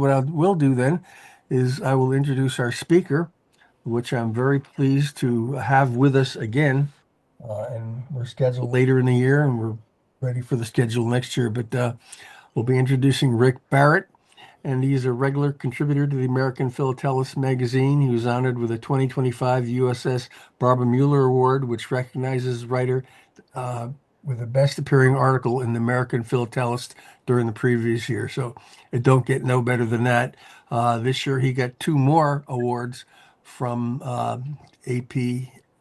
What I will do then is I will introduce our speaker, which I'm very pleased to have with us again. And we're scheduled later in the year, and we're ready for the schedule next year. But we'll be introducing Rick Barrett, and he's a regular contributor to the American Philatelist magazine. He was honored with a 2025 USS Barbara Mueller Award, which recognizes writer uh, with the best appearing article in the American Philatelist during the previous year. So it don't get no better than that. This year he got two more awards from AP,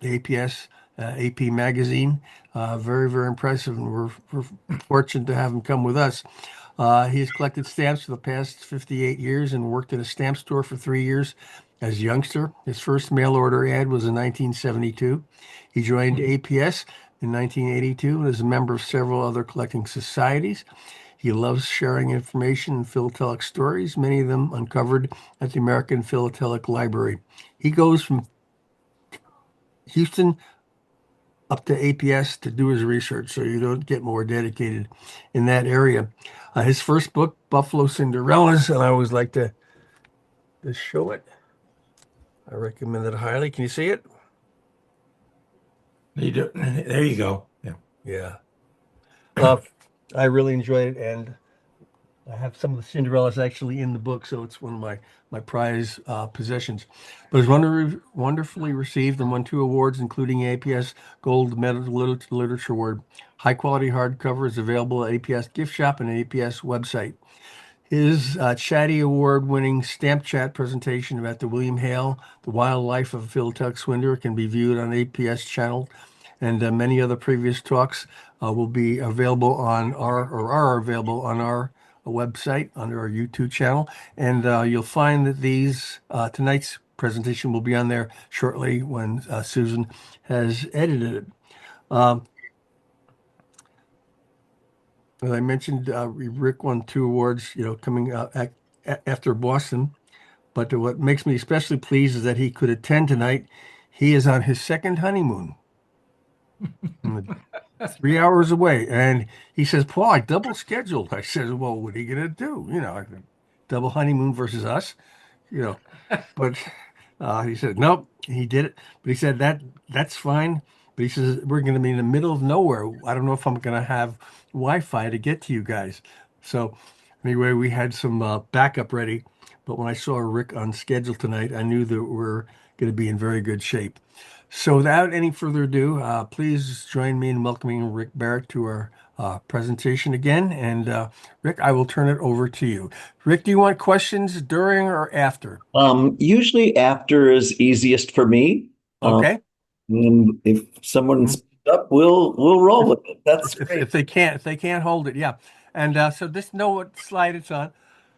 APS, AP Magazine. Very, very impressive, and we're fortunate to have him come with us. He has collected stamps for the past 58 years and worked at a stamp store for 3 years as a youngster. His first mail order ad was in 1972. He joined APS in 1982 and is a member of several other collecting societies. He loves sharing information and philatelic stories, many of them uncovered at the American Philatelic Library. He goes from Houston up to APS to do his research, so you don't get more dedicated in that area. His first book, Buffalo Cinderellas, and I always like to just show it. I recommend it highly. Can you see it? There you go. Yeah. Yeah. Uh, I really enjoyed it, and I have some of the Cinderellas actually in the book, so it's one of my prize possessions. But it was wonderfully received and won two awards, including APS Gold Medal Literature Award. High quality hardcover is available at APS Gift Shop and APS website. His Chatty Award-winning Stamp Chat presentation about the William Hale, The Wildlife of a Philatelic Swindler can be viewed on APS channel, and many other previous talks will be available on are available on our website under our YouTube channel. And you'll find that tonight's presentation will be on there shortly when Susan has edited it. Um, as I mentioned, Rick won two awards, coming out after Boston. But what makes me especially pleased is that he could attend tonight. He is on his second honeymoon, 3 hours away. And he says, Paul, I double scheduled. I said, well, what are you going to do? Double honeymoon versus us, you know. But he said, nope, he did it. But he said that's fine. But he says, we're going to be in the middle of nowhere. I don't know if I'm going to have Wi-Fi to get to you guys. So anyway, we had some backup ready. But when I saw Rick on schedule tonight, I knew that we're going to be in very good shape. So without any further ado, please join me in welcoming Rick Barrett to our presentation again. And Rick, I will turn it over to you. Rick, do you want questions during or after? Usually after is easiest for me. Um, Okay. and if someone Mhm. speaks up, we'll roll If, with it. That's if great. they can't hold it, yeah. And so just know what slide it's on,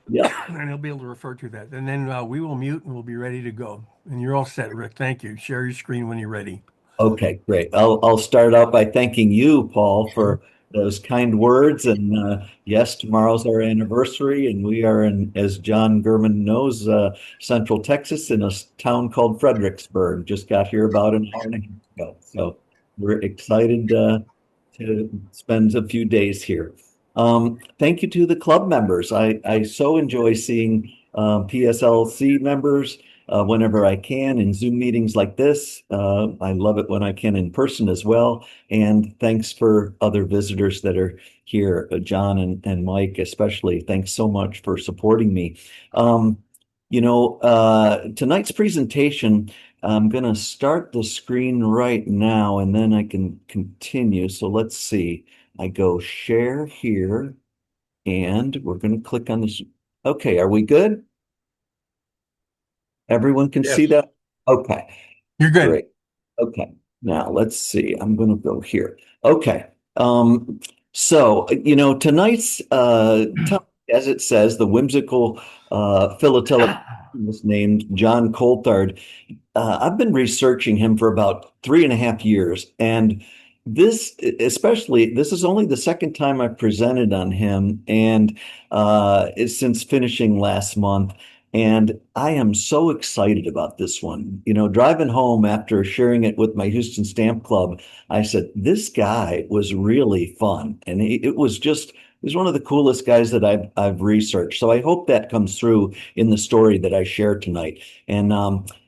Yeah. and he'll be able to refer to that. And then we will mute and we'll be ready to go. And you're all set, Rick. Thank you. Share your screen when you're ready. Okay, great. I'll start out by thanking you, Paul, for those kind words. And yes, tomorrow's our anniversary, and we are in, as John Gurman knows, Central Texas in a town called Fredericksburg. Just got here about an hour and a half ago. So we're excited to spend a few days here. Thank you to the club members. I so enjoy seeing PSLC members whenever I can in Zoom meetings like this. I love it when I can in person as well. And thanks for other visitors that are here, John and Mike, especially. Thanks so much for supporting me. Um, tonight's presentation, I'm going to start the screen right now and then I can continue. So let's see. I go share here and we're going to click on this. Okay, are we good? Everyone can see Yes. that? Okay, You're good. great. Okay, now let's see. I'm going to go here. Okay. Um, tonight's as it says, the whimsical philatelic was named John Coulthard. I've been researching him for about 3.5 years, and this is only the second time I've presented on him, and it's since finishing last month. And I am so excited about this one. Driving home after sharing it with my Houston Stamp Club, I said, this guy was really fun. And it was just is one of the coolest guys that I've researched. So I hope that comes through in the story that I share tonight. And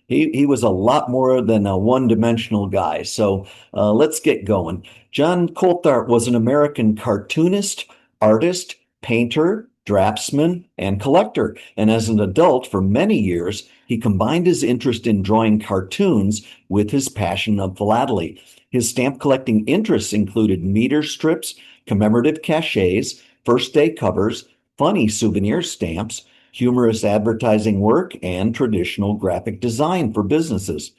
he was a lot more than a one-dimensional guy. So let's get going. John Coulthard was an American cartoonist, artist, painter, draftsman, and collector. And as an adult, for many years, he combined his interest in drawing cartoons with his passion of philately. His stamp collecting interests included meter strips, commemorative cachets, first day covers, funny souvenir stamps, humorous advertising work, and traditional graphic design for businesses.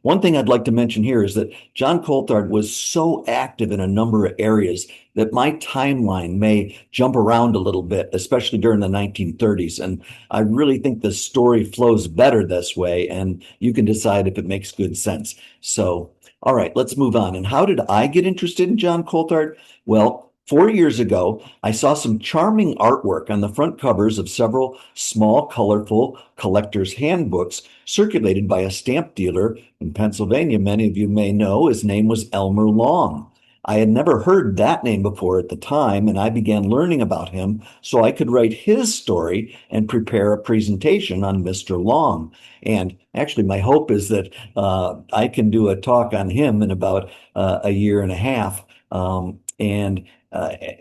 One thing I'd like to mention here is that John Coulthard was so active in a number of areas that my timeline may jump around a little bit, especially during the 1930s. And I really think the story flows better this way, and you can decide if it makes good sense. So, all right, let's move on. And how did I get interested in John Coulthard? Well, 4 years ago, I saw some charming artwork on the front covers of several small, colorful collector's handbooks circulated by a stamp dealer in Pennsylvania. Many of you may know his name was Elmer Long. I had never heard that name before at the time, and I began learning about him so I could write his story and prepare a presentation on Mr. Long. And actually, my hope is that I can do a talk on him in about a year and a half. And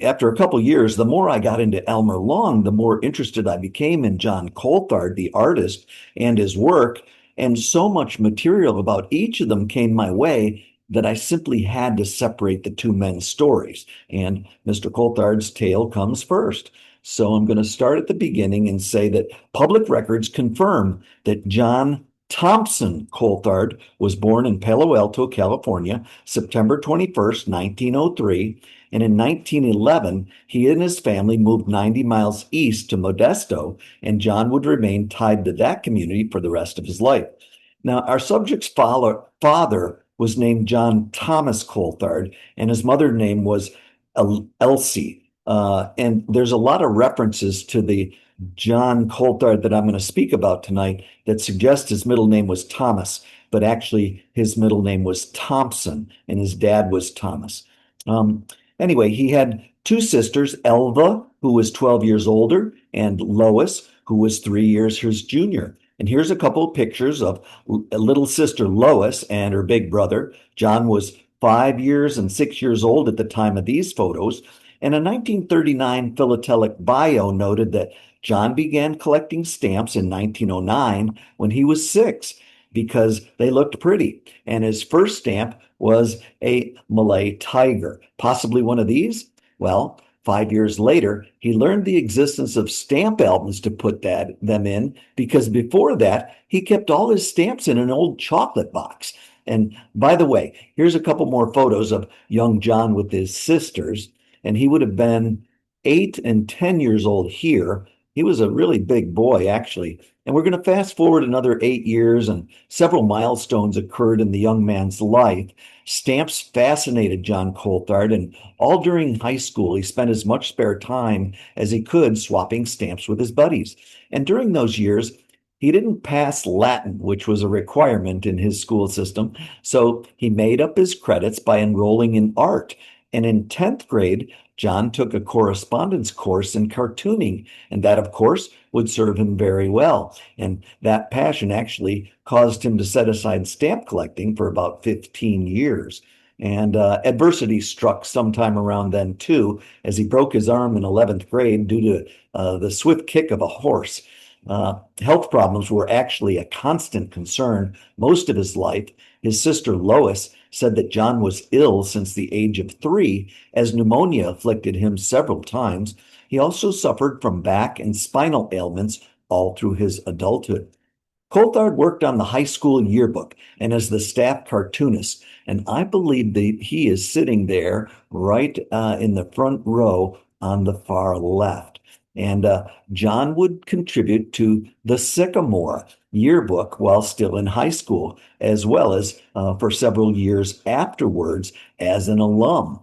after a couple years, the more I got into Elmer Long, the more interested I became in John Coulthard, the artist, and his work. And so much material about each of them came my way that I simply had to separate the two men's stories. And Mr. Coulthard's tale comes first. So I'm going to start at the beginning and say that public records confirm that John Thompson Coulthard was born in Palo Alto, California, September 21st, 1903. And in 1911, he and his family moved 90 miles east to Modesto, and John would remain tied to that community for the rest of his life. Now, our subject's father was named John Thomas Coulthard, and his mother's name was Elsie. And there's a lot of references to the John Coulthard that I'm going to speak about tonight that suggest his middle name was Thomas, but actually his middle name was Thompson, and his dad was Thomas. Anyway, he had two sisters, Elva, who was 12 years older, and Lois, who was 3 years his junior. And here's a couple of pictures of little sister Lois and her big brother. John was 5 years and 6 years old at the time of these photos. And a 1939 Philatelic bio noted that John began collecting stamps in 1909 when he was 6 because they looked pretty. And his first stamp was a Malay tiger, possibly one of these. Well, 5 years later, he learned the existence of stamp albums to put them in because before that, he kept all his stamps in an old chocolate box. And by the way, here's a couple more photos of young John with his sisters, and he would have been 8 and 10 years old here. He was a really big boy, actually. And we're going to fast forward another 8 years, and several milestones occurred in the young man's life. Stamps fascinated John Coulthard, and all during high school, he spent as much spare time as he could swapping stamps with his buddies. And during those years, he didn't pass Latin, which was a requirement in his school system, so he made up his credits by enrolling in art. And in 10th grade, John took a correspondence course in cartooning, and that, of course, would serve him very well. And that passion actually caused him to set aside stamp collecting for about 15 years. And adversity struck sometime around then, too, as he broke his arm in 11th grade due to the swift kick of a horse. Health problems were actually a constant concern most of his life. His sister Lois said that John was ill since the age of 3, as pneumonia afflicted him several times. He also suffered from back and spinal ailments all through his adulthood. Coulthard worked on the high school yearbook and as the staff cartoonist, and I believe that he is sitting there right in the front row on the far left. And John would contribute to the Sycamore yearbook while still in high school, as well as for several years afterwards as an alum.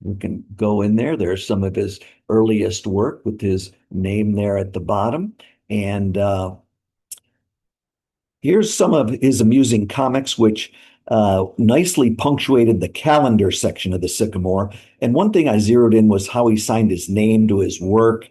We can go in there. There's some of his earliest work with his name there at the bottom. And here's some of his amusing comics, which nicely punctuated the calendar section of the Sycamore. And one thing I zeroed in was how he signed his name to his work.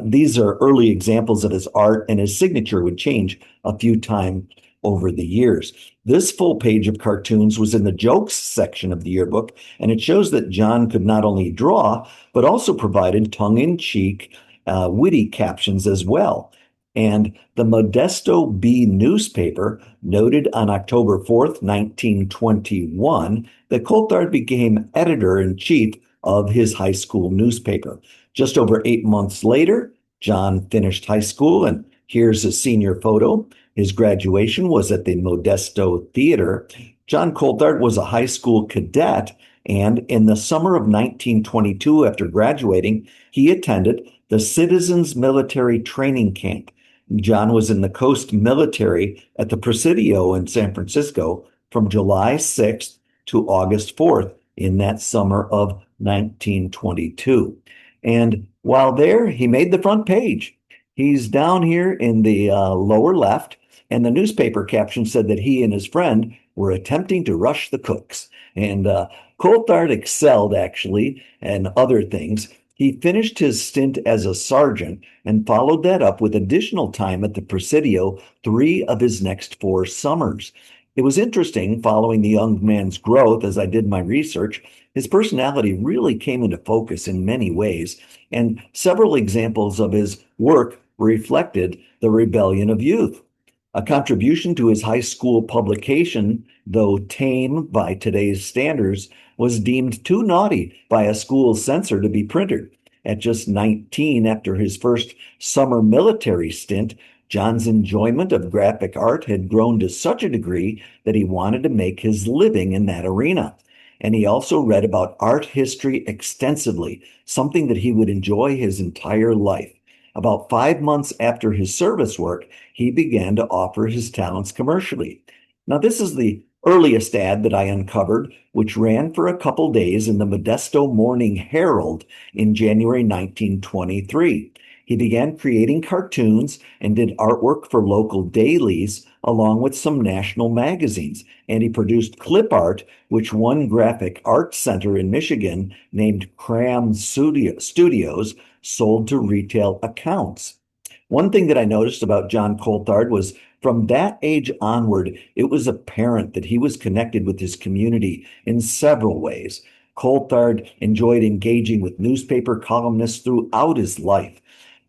These are early examples of his art, and his signature would change a few times over the years. This full page of cartoons was in the jokes section of the yearbook, and it shows that John could not only draw, but also provided tongue-in-cheek, witty captions as well. And the Modesto Bee newspaper noted on October 4th, 1921, that Coulthard became editor-in-chief of his high school newspaper. Just over 8 months later, John finished high school, and here's his senior photo. His graduation was at the Modesto Theater. John Coulthard was a high school cadet, and in the summer of 1922, after graduating, he attended the Citizens Military Training Camp. John was in the Coast Military at the Presidio in San Francisco from July 6th to August 4th in that summer of 1922. And while there, he made the front page. He's down here in the lower left, and the newspaper caption said that he and his friend were attempting to rush the cooks. And Coulthard excelled, actually, and other things. He finished his stint as a sergeant and followed that up with additional time at the Presidio 3 of his next 4 summers. It was interesting following the young man's growth as I did my research. His personality really came into focus in many ways, and several examples of his work reflected the rebellion of youth. A contribution to his high school publication, though tame by today's standards, was deemed too naughty by a school censor to be printed. At just 19, after his first summer military stint, John's enjoyment of graphic art had grown to such a degree that he wanted to make his living in that arena. And he also read about art history extensively, something that he would enjoy his entire life. About 5 months after his service work, he began to offer his talents commercially. Now, this is the earliest ad that I uncovered, which ran for a couple days in the Modesto Morning Herald in January 1923. He began creating cartoons and did artwork for local dailies, along with some national magazines. And he produced clip art, which one graphic art center in Michigan named Cram Studios sold to retail accounts. One thing that I noticed about John Coulthard was from that age onward, it was apparent that he was connected with his community in several ways. Coulthard enjoyed engaging with newspaper columnists throughout his life.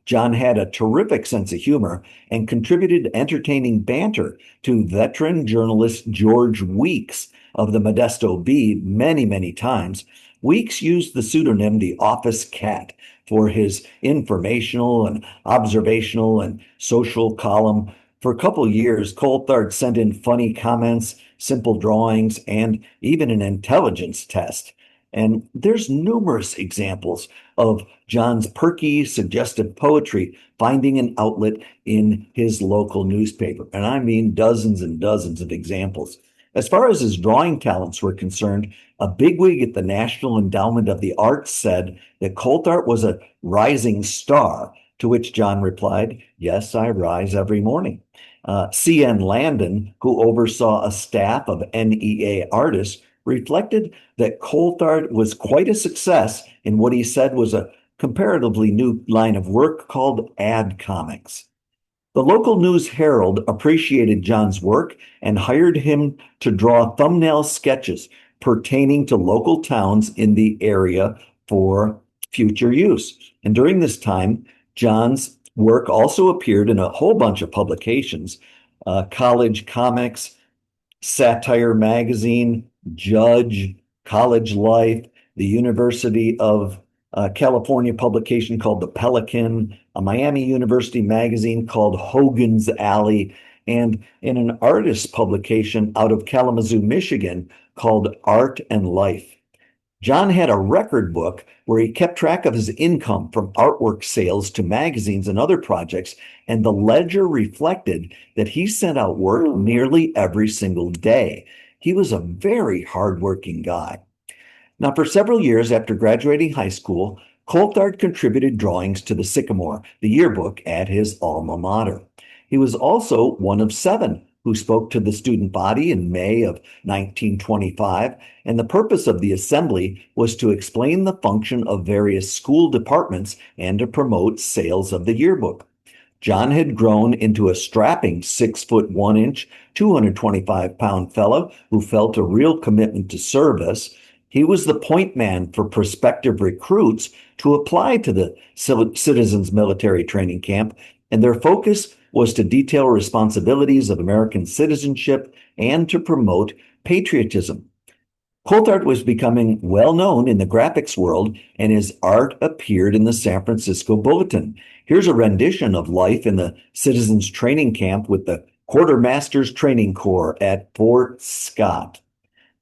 John had a terrific sense of humor and contributed entertaining banter to veteran journalist George Weeks of the Modesto Bee many, many times. Weeks used the pseudonym the Office Cat for his informational and observational and social column. For a couple of years, Coulthard sent in funny comments, simple drawings, and even an intelligence test. And there's numerous examples of John's perky, suggestive poetry finding an outlet in his local newspaper. And I mean dozens and dozens of examples. As far as his drawing talents were concerned, a bigwig at the National Endowment of the Arts said that Coulthard was a rising star, to which John replied, "Yes, I rise every morning." C.N. Landon, who oversaw a staff of NEA artists, reflected that Coulthard was quite a success in what he said was a comparatively new line of work called ad comics. The local News Herald appreciated John's work and hired him to draw thumbnail sketches pertaining to local towns in the area for future use. And during this time, John's work also appeared in a whole bunch of publications, College Comics, Satire Magazine, Judge, College Life, the University of California publication called The Pelican, a Miami University magazine called Hogan's Alley, and in an artist publication out of Kalamazoo, Michigan called Art and Life. John had a record book where he kept track of his income from artwork sales to magazines and other projects, and the ledger reflected that he sent out work nearly every single day. He was a very hardworking guy. Now, for several years after graduating high school, Coulthard contributed drawings to the Sycamore, the yearbook at his alma mater. He was also one of 7 who spoke to the student body in May of 1925. And the purpose of the assembly was to explain the function of various school departments and to promote sales of the yearbook. John had grown into a strapping 6'1" 225-pound fellow who felt a real commitment to service. He was the point man for prospective recruits to apply to the Citizens Military Training Camp, and their focus was to detail responsibilities of American citizenship and to promote patriotism. Coulthard was becoming well known in the graphics world, and his art appeared in the San Francisco Bulletin. Here's a rendition of life in the Citizens Training Camp with the Quartermaster's Training Corps at Fort Scott.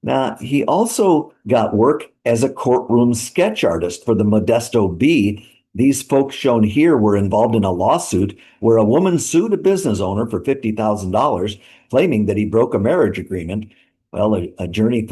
Now, he also got work as a courtroom sketch artist for the Modesto Bee. These folks shown here were involved in a lawsuit where a woman sued a business owner for $50,000, claiming that he broke a marriage agreement. Well, a jury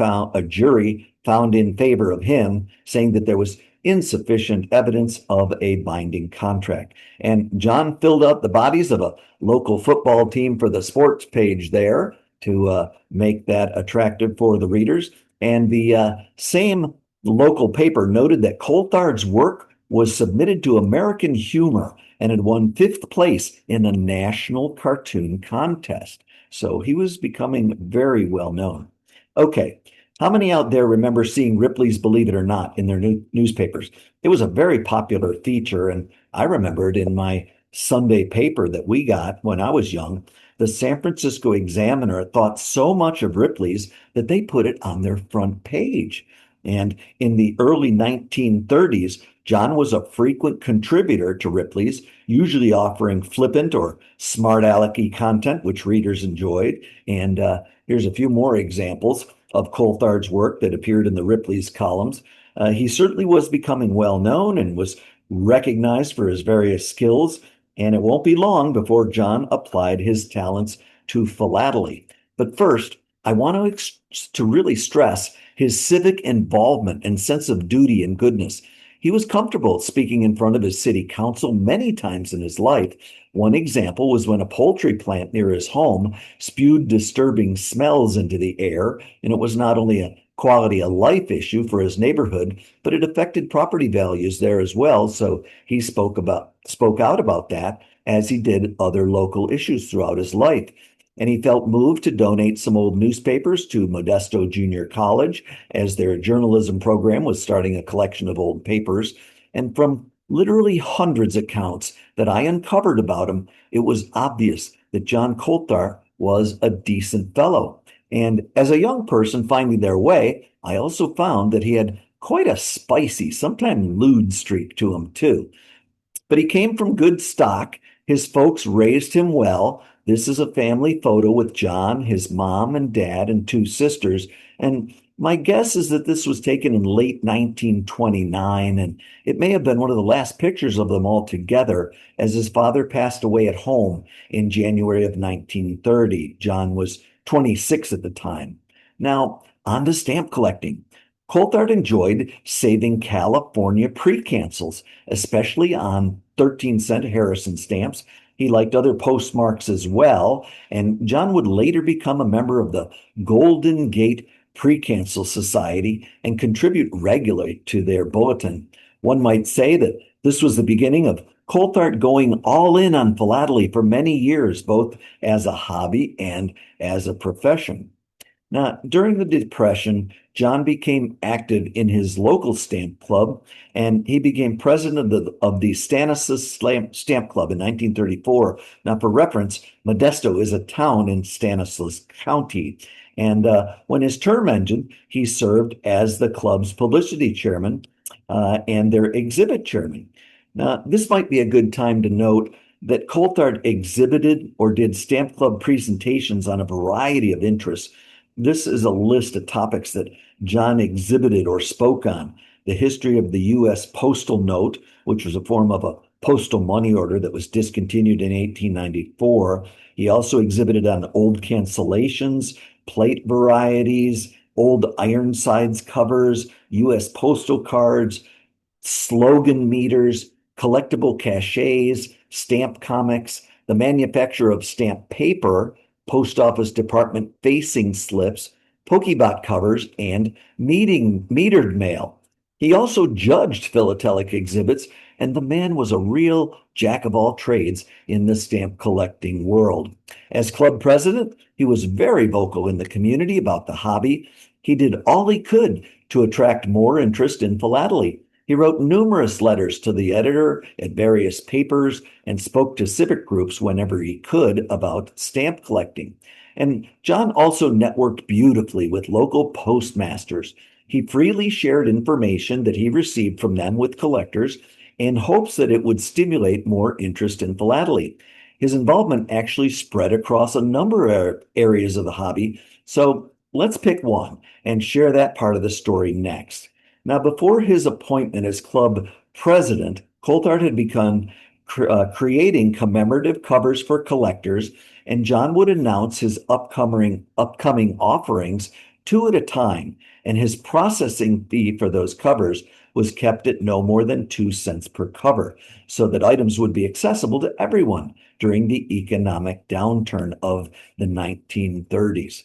found in favor of him, saying that there was insufficient evidence of a binding contract. And John filled out the bodies of a local football team for the sports page there to make that attractive for the readers. And the same local paper noted that Coulthard's work was submitted to American Humor and had won 5th place in a national cartoon contest. So he was becoming very well known. Okay, how many out there remember seeing Ripley's Believe It or Not in their newspapers? It was a very popular feature, and I remember it in my Sunday paper that we got when I was young. The San Francisco Examiner thought so much of Ripley's that they put it on their front page. And in the early 1930s, John was a frequent contributor to Ripley's, usually offering flippant or smart alecky content, which readers enjoyed. And here's a few more examples of Coulthard's work that appeared in the Ripley's columns. He certainly was becoming well known and was recognized for his various skills. And it won't be long before John applied his talents to philately. But first, I want to really stress his civic involvement and sense of duty and goodness. He was comfortable speaking in front of his city council many times in his life. One example was when a poultry plant near his home spewed disturbing smells into the air, and it was not only a quality of life issue for his neighborhood, but it affected property values there as well. So he spoke out about that, as he did other local issues throughout his life. And he felt moved to donate some old newspapers to Modesto Junior College, as their journalism program was starting a collection of old papers. And from literally hundreds of accounts that I uncovered about him, it was obvious that John Coulthard was a decent fellow. And as a young person finding their way, I also found that he had quite a spicy, sometimes lewd streak to him too. But he came from good stock. His folks raised him well. This is a family photo with John, his mom and dad, and 2 sisters. And my guess is that this was taken in late 1929, and it may have been one of the last pictures of them all together, as his father passed away at home in January of 1930. John was 26 at the time. Now, on to stamp collecting. Coulthard enjoyed saving California pre-cancels, especially on 13-cent Harrison stamps. He liked other postmarks as well, and John would later become a member of the Golden Gate Pre-Cancel Society and contribute regularly to their bulletin. One might say that this was the beginning of Coulthard going all in on philately for many years, both as a hobby and as a profession. Now, during the Depression, John became active in his local stamp club, and he became president of the Stanislaus Stamp Club in 1934. Now, for reference, Modesto is a town in Stanislaus County. And when his term ended, he served as the club's publicity chairman and their exhibit chairman. Now, this might be a good time to note that Coulthard exhibited or did stamp club presentations on a variety of interests. This is a list of topics that John exhibited or spoke on. The history of the U.S. postal note, which was a form of a postal money order that was discontinued in 1894. He also exhibited on old cancellations, plate varieties, old Ironsides covers, U.S. postal cards, slogan meters, collectible cachets, stamp comics, the manufacture of stamp paper, post office department facing slips, pokebot covers, and metered mail. He also judged philatelic exhibits, and the man was a real jack of all trades in the stamp collecting world. As club president, he was very vocal in the community about the hobby. He did all he could to attract more interest in philately. He wrote numerous letters to the editor at various papers and spoke to civic groups whenever he could about stamp collecting. And John also networked beautifully with local postmasters. He freely shared information that he received from them with collectors in hopes that it would stimulate more interest in philately. His involvement actually spread across a number of areas of the hobby, so let's pick one and share that part of the story next. Now, before his appointment as club president, Coulthard had begun creating commemorative covers for collectors, and John would announce his upcoming offerings two at a time, and his processing fee for those covers was kept at no more than 2 cents per cover, so that items would be accessible to everyone during the economic downturn of the 1930s.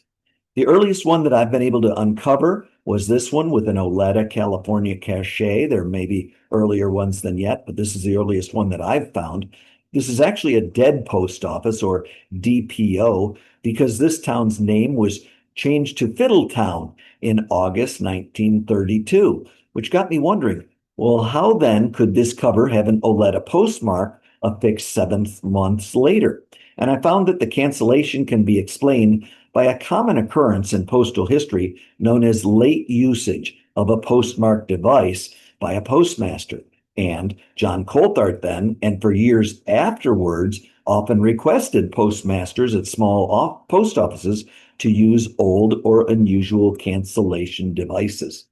The earliest one that I've been able to uncover was this one with an Oleta California cachet. There may be earlier ones than yet, but this is the earliest one that I've found. This is actually a dead post office, or DPO, because this town's name was changed to Fiddletown in August 1932, which got me wondering, well, how then could this cover have an Oleta postmark affixed 7 months later? And I found that the cancellation can be explained by a common occurrence in postal history known as late usage of a postmark device by a postmaster. And John Coulthard then, and for years afterwards, often requested postmasters at small post offices to use old or unusual cancellation devices.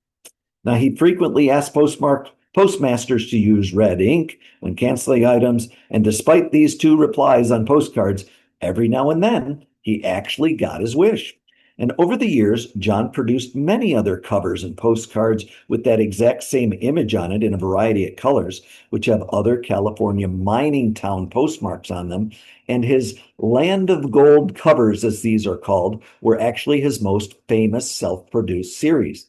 Now, he frequently asked postmasters to use red ink when canceling items, and despite these two replies on postcards, every now and then he actually got his wish. And over the years, John produced many other covers and postcards with that exact same image on it in a variety of colors, which have other California mining town postmarks on them. And his Land of Gold covers, as these are called, were actually his most famous self-produced series.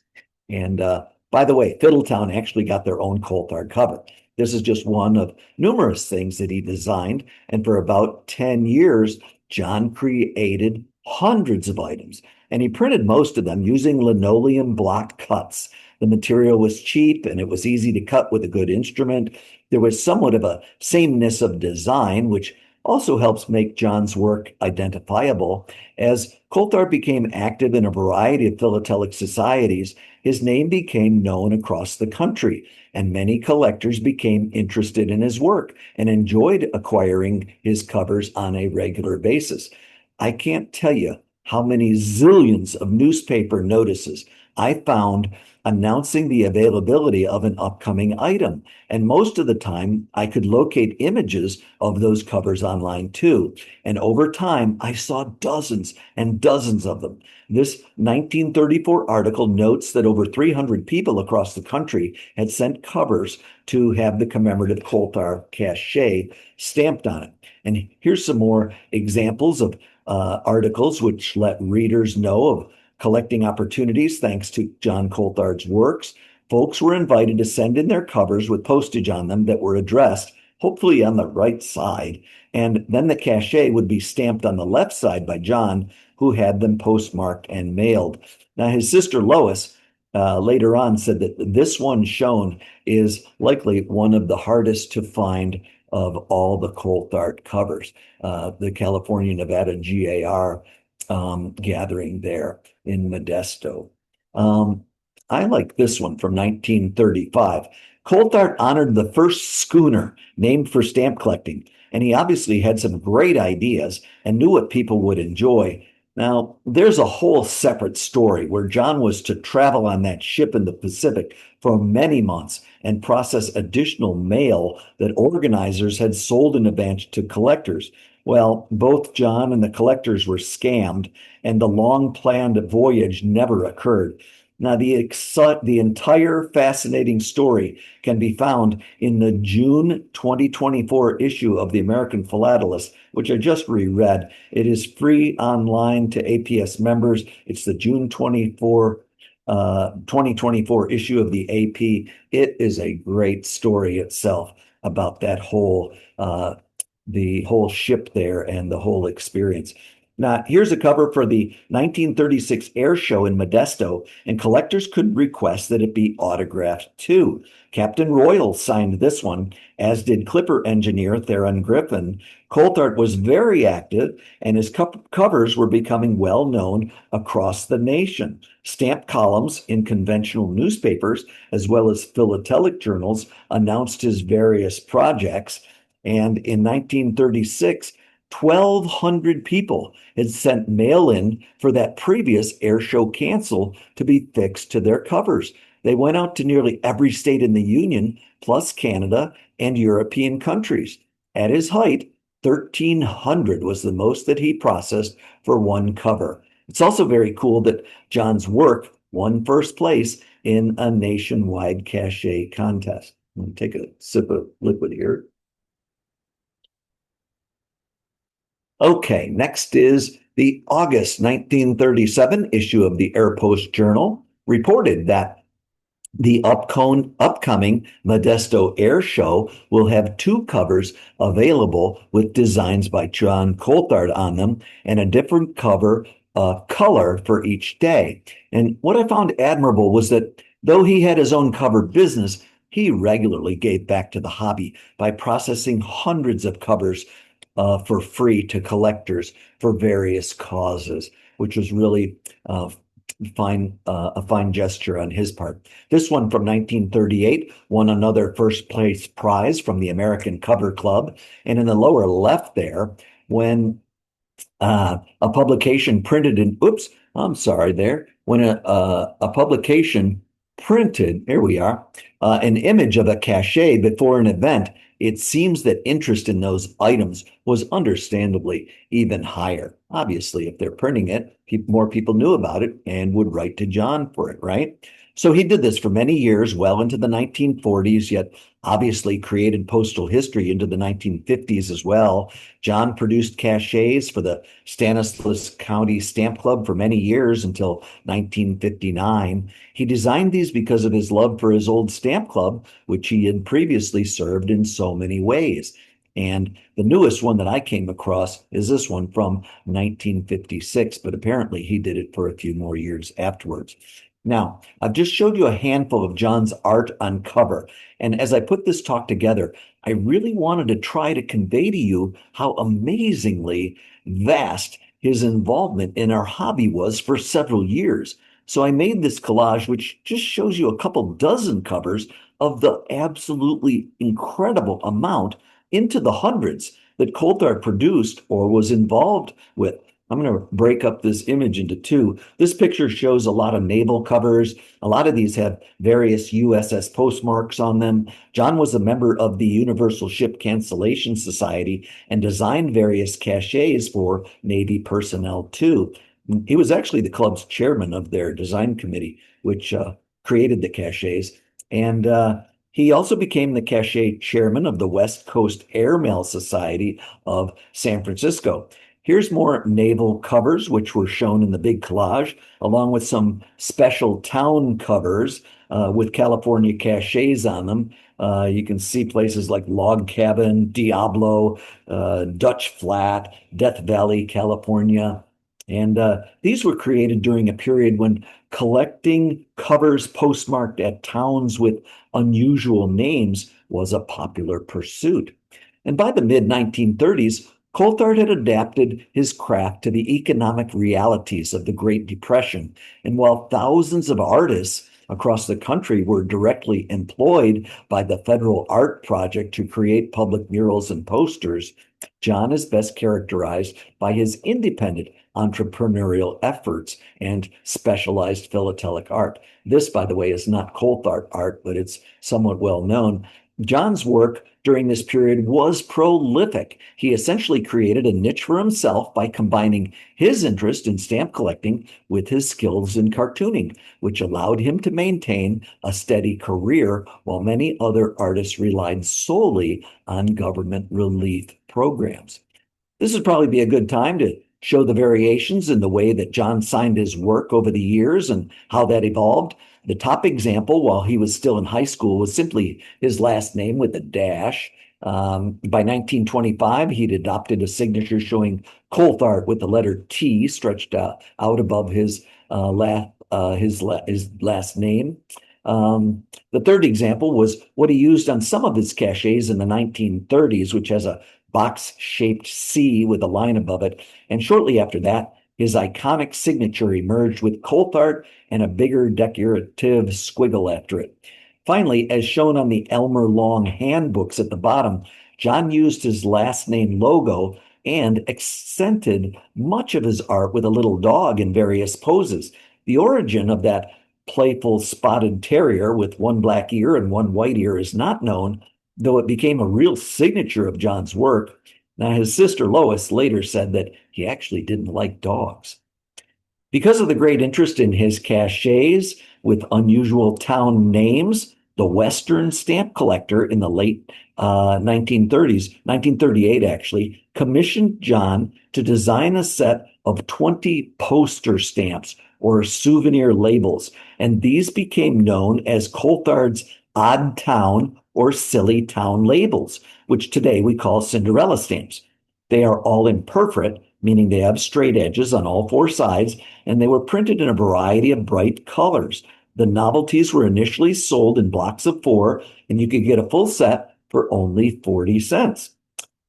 And by the way, Fiddletown actually got their own Coulthard cover. This is just one of numerous things that he designed. And for about 10 years, John created hundreds of items, and he printed most of them using linoleum block cuts. The material was cheap and it was easy to cut with a good instrument. There was somewhat of a sameness of design, which also helps make John's work identifiable. As Coulthard became active in a variety of philatelic societies, his name became known across the country, and many collectors became interested in his work and enjoyed acquiring his covers on a regular basis. I can't tell you how many zillions of newspaper notices I found announcing the availability of an upcoming item. And most of the time, I could locate images of those covers online too. And over time, I saw dozens and dozens of them. This 1934 article notes that over 300 people across the country had sent covers to have the commemorative Coulthard cachet stamped on it. And here's some more examples of articles which let readers know of collecting opportunities thanks to John Coulthard's works. Folks were invited to send in their covers with postage on them that were addressed, hopefully on the right side, and then the cachet would be stamped on the left side by John, who had them postmarked and mailed. Now, his sister Lois later on said that this one shown is likely one of the hardest to find of all the Coulthard covers, the California Nevada GAR gathering there in Modesto. I like this one from 1935. Coulthard honored the first schooner named for stamp collecting, and he obviously had some great ideas and knew what people would enjoy. Now, there's a whole separate story where John was to travel on that ship in the Pacific for many months and process additional mail that organizers had sold in advance to collectors. Well, both John and the collectors were scammed, and the long-planned voyage never occurred. Now, the entire fascinating story can be found in the June 2024 issue of the American Philatelist, which I just reread. It is free online to APS members. It's the June 2024 issue of the AP. It is a great story itself about the whole ship there and the whole experience. Now, here's a cover for the 1936 air show in Modesto, and collectors could request that it be autographed too. Captain Royal signed this one, as did Clipper engineer Theron Griffin. Coulthard was very active, and his covers were becoming well known across the nation. Stamped columns in conventional newspapers, as well as philatelic journals, announced his various projects. And in 1936, 1,200 people had sent mail in for that previous air show cancel to be fixed to their covers. They went out to nearly every state in the Union, plus Canada and European countries. At his height, 1,300 was the most that he processed for one cover. It's also very cool that John's work won first place in a nationwide cachet contest. I'm going to take a sip of liquid here. Okay, next is the August 1937 issue of the Air Post Journal reported that the upcoming Modesto Air Show will have two covers available with designs by John Coulthard on them and a different cover color for each day. And what I found admirable was that though he had his own cover business, he regularly gave back to the hobby by processing hundreds of covers for free to collectors for various causes, which was really a fine gesture on his part. This one from 1938 won another first place prize from the American Cover Club. And in the lower left there, when a publication printed in, oops, I'm sorry there, when a publication printed, here we are, an image of a cachet before an event, it seems that interest in those items was understandably even higher. Obviously, if they're printing it, more people knew about it and would write to John for it, right? So he did this for many years, well into the 1940s, yet obviously created postal history into the 1950s as well. John produced cachets for the Stanislaus County Stamp Club for many years until 1959. He designed these because of his love for his old stamp club, which he had previously served in so many ways. And the newest one that I came across is this one from 1956, but apparently he did it for a few more years afterwards. Now, I've just showed you a handful of John's art on cover, and as I put this talk together, I really wanted to try to convey to you how amazingly vast his involvement in our hobby was for several years. So I made this collage, which just shows you a couple dozen covers of the absolutely incredible amount into the hundreds that Coulthard produced or was involved with. I'm going to break up this image into two. This picture shows a lot of naval covers. A lot of these have various USS postmarks on them. John was a member of the Universal Ship Cancellation Society and designed various cachets for Navy personnel too. He was actually the club's chairman of their design committee, which created the cachets. And he also became the cachet chairman of the West Coast Airmail Society of San Francisco. Here's more naval covers, which were shown in the big collage, along with some special town covers with California cachets on them. You can see places like Log Cabin, Diablo, Dutch Flat, Death Valley, California. And these were created during a period when collecting covers postmarked at towns with unusual names was a popular pursuit. And by the mid-1930s, Coulthard had adapted his craft to the economic realities of the Great Depression. And while thousands of artists across the country were directly employed by the Federal Art Project to create public murals and posters, John is best characterized by his independent entrepreneurial efforts and specialized philatelic art. This, by the way, is not Coulthard art, but it's somewhat well known. John's work during this period was prolific. He essentially created a niche for himself by combining his interest in stamp collecting with his skills in cartooning, which allowed him to maintain a steady career while many other artists relied solely on government relief programs. This would probably be a good time to show the variations in the way that John signed his work over the years and how that evolved. The top example, while he was still in high school, was simply his last name with a dash. By 1925, he'd adopted a signature showing Coulthard with the letter T stretched out above his last name. The third example was what he used on some of his cachets in the 1930s, which has a box-shaped C with a line above it. And shortly after that, his iconic signature emerged with Coulthard and a bigger decorative squiggle after it. Finally, as shown on the Elmer Long handbooks at the bottom, John used his last name logo and accented much of his art with a little dog in various poses. The origin of that playful spotted terrier with one black ear and one white ear is not known, though it became a real signature of John's work. Now, his sister Lois later said that he actually didn't like dogs. Because of the great interest in his cachets with unusual town names, the Western stamp collector in the late 1930s, 1938 actually, commissioned John to design a set of 20 poster stamps or souvenir labels, and these became known as Coulthard's Odd Town or Silly Town labels, which today we call Cinderella stamps. They are all imperforate, meaning they have straight edges on all four sides, and they were printed in a variety of bright colors. The novelties were initially sold in blocks of 4, and you could get a full set for only 40 cents.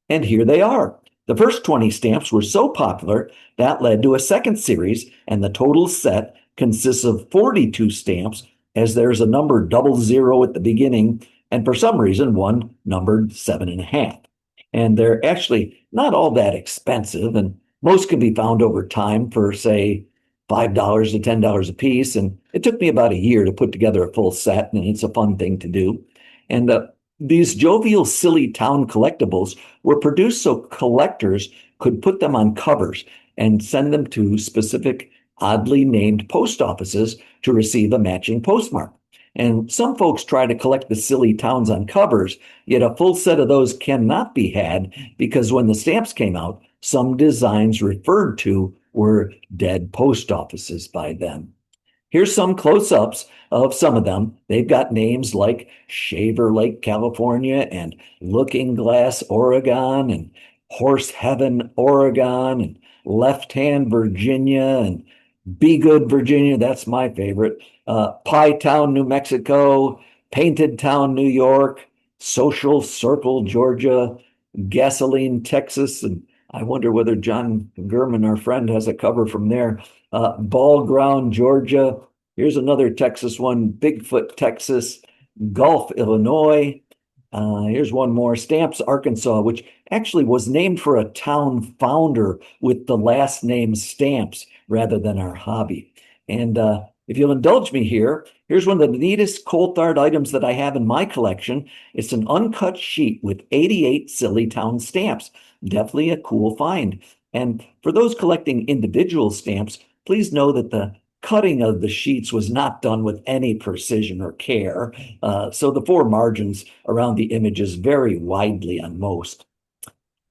And here they are. The first 20 stamps were so popular that led to a second series, and the total set consists of 42 stamps, as there's a number 00 at the beginning, and for some reason, one numbered 7.5. And they're actually not all that expensive, and most can be found over time for, say, $5 to $10 a piece. And it took me about a year to put together a full set, and it's a fun thing to do. And these jovial, silly town collectibles were produced so collectors could put them on covers and send them to specific, oddly named post offices to receive a matching postmark. And some folks try to collect the silly towns on covers, yet a full set of those cannot be had because when the stamps came out, some designs referred to were dead post offices by them. Here's some close-ups of some of them. They've got names like Shaver Lake, California, and Looking Glass, Oregon, and Horse Heaven, Oregon, and Left Hand, Virginia, and Be Good, Virginia. That's my favorite. Pie Town, New Mexico, Painted Town, New York, Social Circle, Georgia, Gasoline, Texas, and I wonder whether John Gurman, our friend, has a cover from there. Ball Ground, Georgia. Here's another Texas one, Bigfoot, Texas, Gulf, Illinois. Here's one more, Stamps, Arkansas, which actually was named for a town founder with the last name Stamps rather than our hobby. And if you'll indulge me here, here's one of the neatest Coulthard items that I have in my collection. It's an uncut sheet with 88 silly town stamps. Definitely a cool find. And for those collecting individual stamps, please know that the cutting of the sheets was not done with any precision or care. So the 4 margins around the images vary widely on most.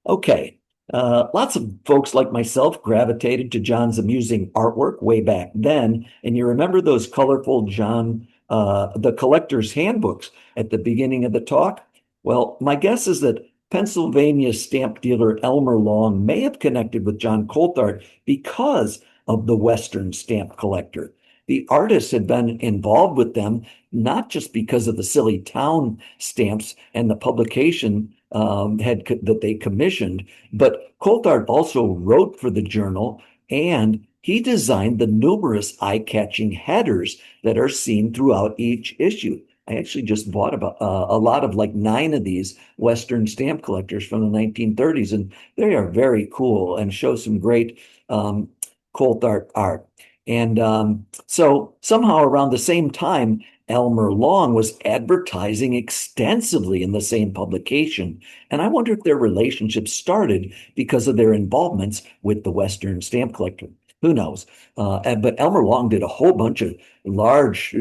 Okay. Lots of folks like myself gravitated to John's amusing artwork way back then. And you remember those colorful the collector's handbooks at the beginning of the talk? Well, my guess is that Pennsylvania stamp dealer Elmer Long may have connected with John Coulthard because of the Western stamp collector. The artist had been involved with them, not just because of the silly town stamps and the publication that they commissioned, but Coulthard also wrote for the journal, and he designed the numerous eye-catching headers that are seen throughout each issue. I actually just bought about a lot of like 9 of these Western stamp collectors from the 1930s, and they are very cool and show some great Coulthard art. And so somehow around the same time, Elmer Long was advertising extensively in the same publication, and I wonder if their relationship started because of their involvements with the Western stamp collector. Who knows? But Elmer Long did a whole bunch of large,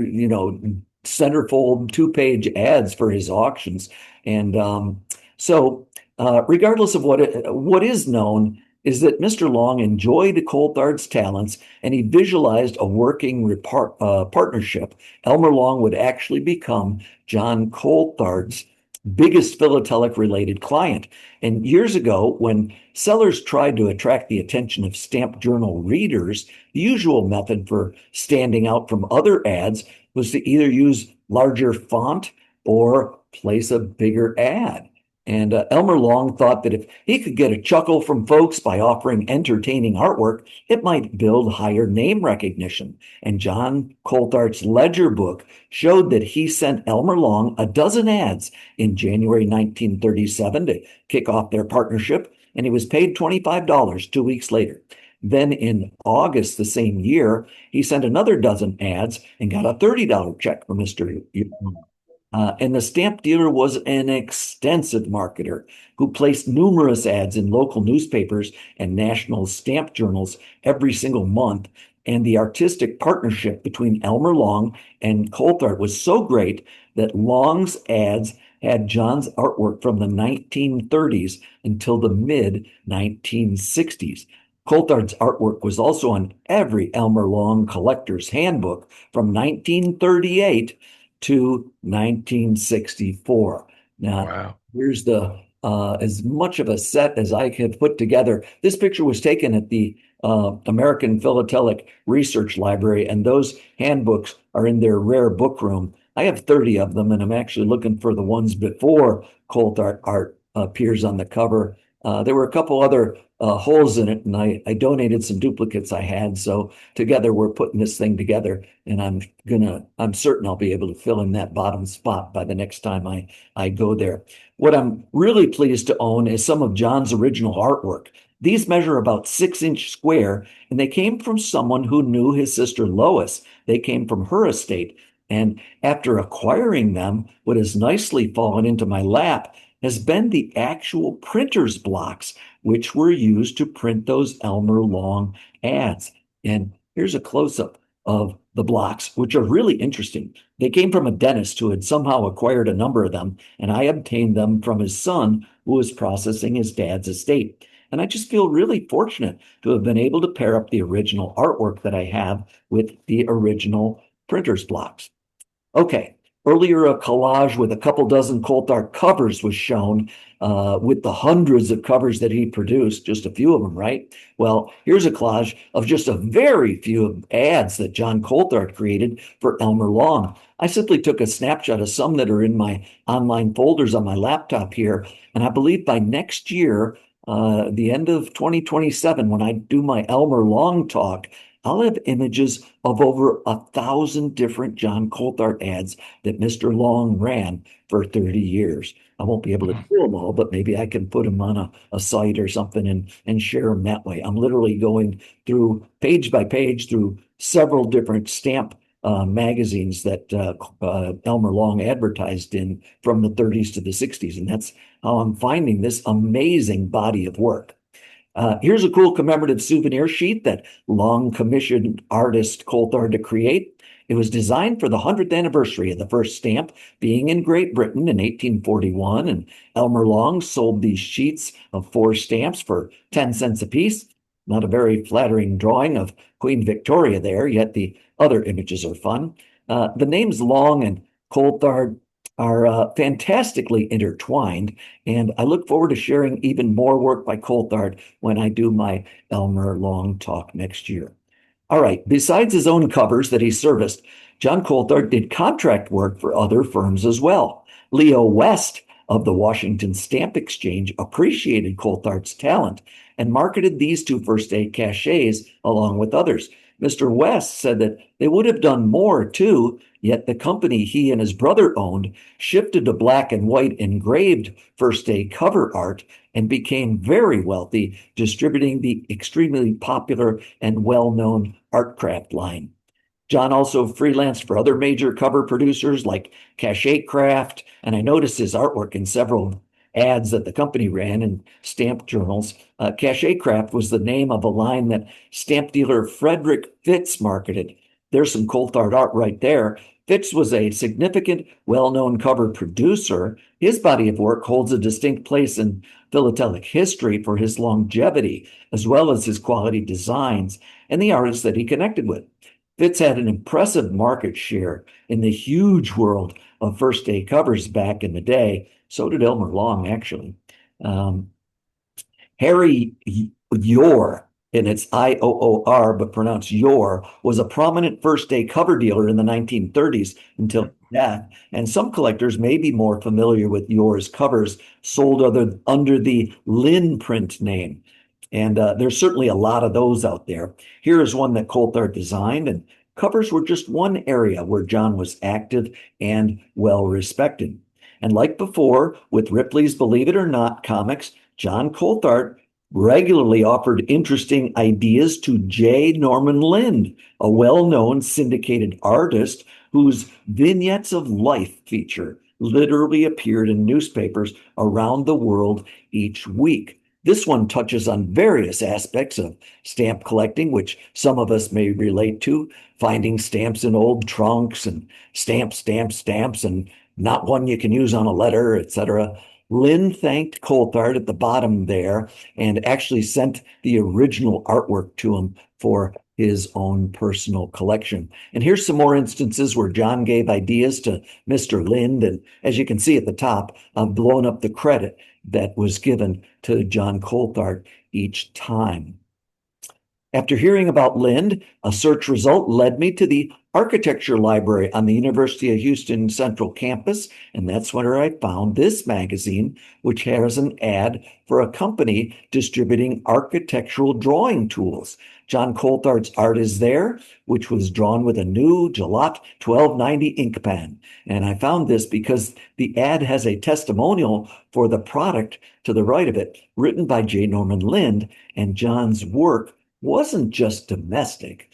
centerfold two-page ads for his auctions, and regardless of what is known, is that Mr. Long enjoyed Coulthard's talents and he visualized a working partnership. Elmer Long would actually become John Coulthard's biggest philatelic related client. And years ago, when sellers tried to attract the attention of stamp journal readers, the usual method for standing out from other ads was to either use larger font or place a bigger ad. And Elmer Long thought that if he could get a chuckle from folks by offering entertaining artwork, it might build higher name recognition. And John Coulthard's ledger book showed that he sent Elmer Long a dozen ads in January 1937 to kick off their partnership, and he was paid $25 2 weeks later. Then in August the same year, he sent another dozen ads and got a $30 check from Mr. And the stamp dealer was an extensive marketer who placed numerous ads in local newspapers and national stamp journals every single month. And the artistic partnership between Elmer Long and Coulthard was so great that Long's ads had John's artwork from the 1930s until the mid 1960s. Coulthard's artwork was also on every Elmer Long collector's handbook from 1938 to 1964. Now, Wow. here's the as much of a set as I could put together. This picture was taken at the American Philatelic Research Library, and those handbooks are in their rare book room. I have 30 of them, and I'm actually looking for the ones before Coulthard art appears on the cover. There were a couple other holes in it, and I donated some duplicates I had. So together we're putting this thing together, and I'm certain I'll be able to fill in that bottom spot by the next time I go there. What I'm really pleased to own is some of John's original artwork. These measure about 6-inch square, and they came from someone who knew his sister Lois. They came from her estate. And after acquiring them, what has nicely fallen into my lap has been the actual printer's blocks, which were used to print those Elmer Long ads. And here's a close-up of the blocks, which are really interesting. They came from a dentist who had somehow acquired a number of them, and I obtained them from his son, who was processing his dad's estate. And I just feel really fortunate to have been able to pair up the original artwork that I have with the original printer's blocks. Okay, earlier a collage with a couple dozen Coulthard covers was shown with the hundreds of covers that he produced, just a few of them, right? Well, here's a collage of just a very few ads that John Coulthard created for Elmer Long. I simply took a snapshot of some that are in my online folders on my laptop here, and I believe by next year, the end of 2027, when I do my Elmer Long talk, I'll have images of over 1,000 different John Coulthard ads that Mr. Long ran for 30 years. I won't be able to do them all, but maybe I can put them on a site or something and share them that way. I'm literally going through page by page through several different stamp magazines that Elmer Long advertised in from the 30s to the 60s. And that's how I'm finding this amazing body of work. Here's a cool commemorative souvenir sheet that Long commissioned artist Coulthard to create. It was designed for the 100th anniversary of the first stamp being in Great Britain in 1841, and Elmer Long sold these sheets of 4 stamps for 10 cents apiece. Not a very flattering drawing of Queen Victoria there, yet the other images are fun. The names Long and Coulthard are fantastically intertwined, and I look forward to sharing even more work by Coulthard when I do my Elmer Long talk next year. All right, besides his own covers that he serviced, John Coulthard did contract work for other firms as well. Leo West of the Washington Stamp Exchange appreciated Coulthard's talent and marketed these 2 first-day cachets along with others. Mr. West said that they would have done more too, yet the company he and his brother owned shifted to black and white engraved first-day cover art and became very wealthy, distributing the extremely popular and well-known Artcraft line. John also freelanced for other major cover producers like Cachet Craft, and I noticed his artwork in several ads that the company ran in stamp journals. Cachet Craft was the name of a line that stamp dealer Frederick Fitz marketed. There's some Coulthard art right there. Fitz was a significant, well-known cover producer. His body of work holds a distinct place in philatelic history for his longevity, as well as his quality designs and the artists that he connected with. Fitz had an impressive market share in the huge world of first day covers back in the day. So did Elmer Long, actually. Um, Harry Yore, and it's Iоор, but pronounced Yore, was a prominent first day cover dealer in the 1930s until death. And some collectors may be more familiar with Yore's covers sold under the Lynn print name. And there's certainly a lot of those out there. Here is one that Coulthard designed, and covers were just one area where John was active and well respected. And like before, with Ripley's Believe It or Not comics, John Coulthard regularly offered interesting ideas to J. Norman Lind, a well-known syndicated artist whose Vignettes of Life feature literally appeared in newspapers around the world each week. This one touches on various aspects of stamp collecting, which some of us may relate to, finding stamps in old trunks and stamps, and not one you can use on a letter, etc. Lynn thanked Coulthard at the bottom there and actually sent the original artwork to him for his own personal collection. And here's some more instances where John gave ideas to Mr. Lind, and as you can see at the top, I've blown up the credit that was given to John Coulthard each time. After hearing about Lind, a search result led me to the Architecture Library on the University of Houston Central Campus, and that's where I found this magazine, which has an ad for a company distributing architectural drawing tools. John Coulthard's art is there, which was drawn with a new Gillette 1290 ink pen. And I found this because the ad has a testimonial for the product to the right of it, written by J. Norman Lind, and John's work wasn't just domestic.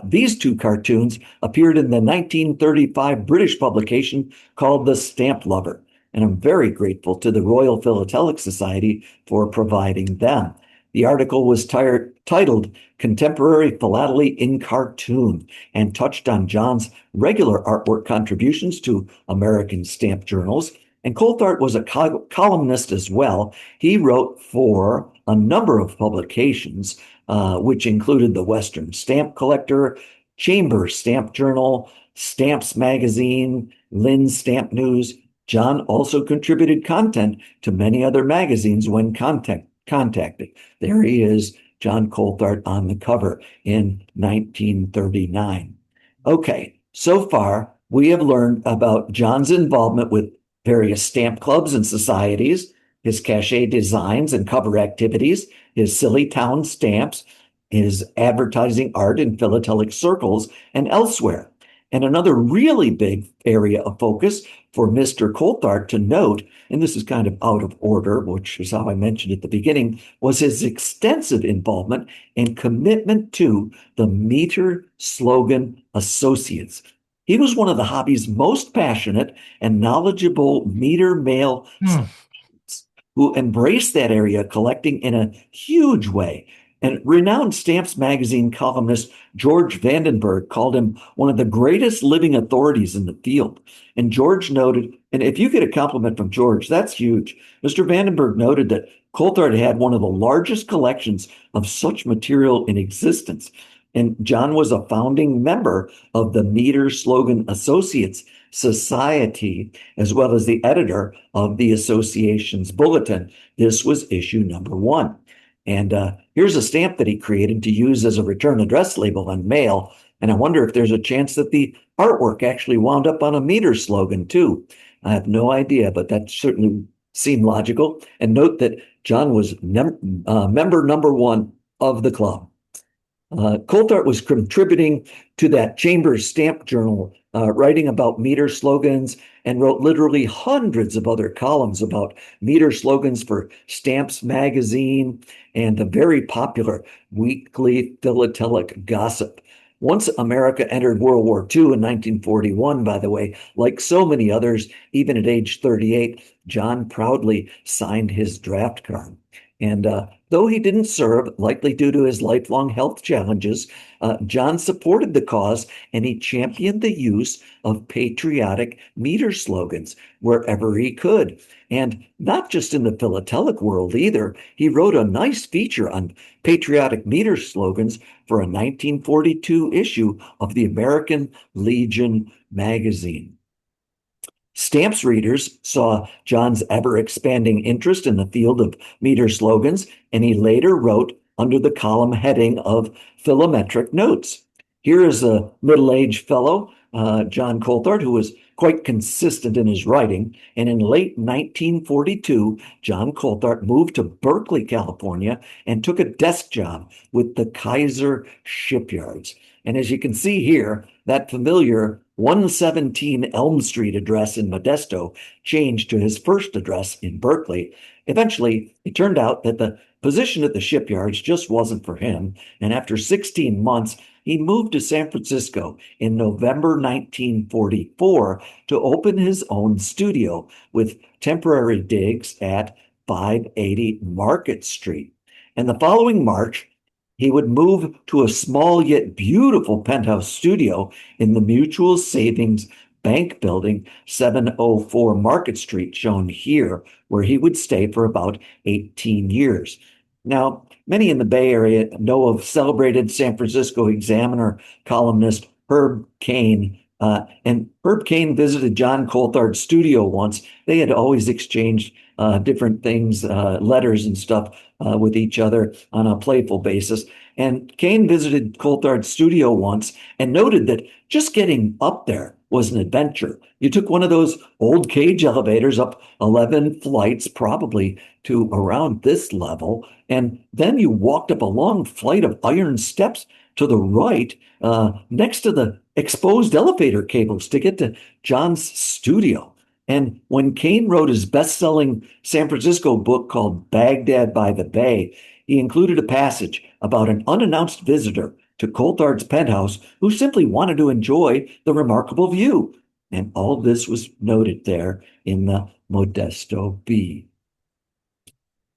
These two cartoons appeared in the 1935 British publication called The Stamp Lover, and I'm very grateful to the Royal Philatelic Society for providing them. The article was titled Contemporary Philately in Cartoon and touched on John's regular artwork contributions to American stamp journals. And Coulthard was a columnist as well. He wrote for a number of publications, which included the Western Stamp Collector, Chamber Stamp Journal, Stamps Magazine, Lynn's Stamp News. John also contributed content to many other magazines when contacted. There he is, John Coulthard on the cover in 1939. Okay, so far we have learned about John's involvement with various stamp clubs and societies, his cachet designs and cover activities, his Silly Town stamps, his advertising art in philatelic circles and elsewhere. And another really big area of focus for Mr. Coulthard to note, and this is kind of out of order, which is how I mentioned at the beginning, was his extensive involvement and commitment to the Meter Slogan Associates. He was one of the hobby's most passionate and knowledgeable meter mail who embraced that area collecting in a huge way. And renowned Stamps Magazine columnist George Vandenberg called him one of the greatest living authorities in the field. And George noted, and if you get a compliment from George, that's huge. Mr. Vandenberg noted that Coulthard had one of the largest collections of such material in existence. And John was a founding member of the Meter Slogan Associates Society, as well as the editor of the association's bulletin. This was issue number 1. And here's a stamp that he created to use as a return address label on mail. And I wonder if there's a chance that the artwork actually wound up on a meter slogan too. I have no idea, but that certainly seemed logical. And note that John was member number 1 of the club. Coulthard was contributing to that Chambers Stamp Journal, writing about meter slogans, and wrote literally hundreds of other columns about meter slogans for Stamps Magazine and the very popular Weekly Philatelic Gossip. Once America entered World War II in 1941, by the way, like so many others, even at age 38, John proudly signed his draft card. And though he didn't serve, likely due to his lifelong health challenges, John supported the cause and he championed the use of patriotic meter slogans wherever he could. And not just in the philatelic world either. He wrote a nice feature on patriotic meter slogans for a 1942 issue of the American Legion magazine. Stamps readers saw John's ever expanding interest in the field of meter slogans, and he later wrote under the column heading of Philometric Notes. Here is a middle aged fellow, John Coulthard, who was quite consistent in his writing. And in late 1942, John Coulthard moved to Berkeley, California, and took a desk job with the Kaiser shipyards. And as you can see here, that familiar 117 Elm Street address in Modesto changed to his first address in Berkeley. Eventually, it turned out that the position at the shipyards just wasn't for him, and after 16 months, he moved to San Francisco in November 1944 to open his own studio with temporary digs at 580 Market Street. And the following March, he would move to a small yet beautiful penthouse studio in the Mutual Savings Bank building, 704 Market Street, shown here, where he would stay for about 18 years. Now, many in the Bay Area know of celebrated San Francisco Examiner columnist Herb Caen. And Herb Caen visited John Coulthard's studio once. They had always exchanged different things, letters and stuff with each other on a playful basis. And Caen visited Coulthard's studio once and noted that just getting up there was an adventure. You took one of those old cage elevators up 11 flights, probably to around this level, and then you walked up a long flight of iron steps to the right, next to the exposed elevator cables to get to John's studio. And when Caen wrote his best-selling San Francisco book called Baghdad by the Bay, he included a passage about an unannounced visitor to Coulthard's penthouse who simply wanted to enjoy the remarkable view. And all this was noted there in the Modesto Bee.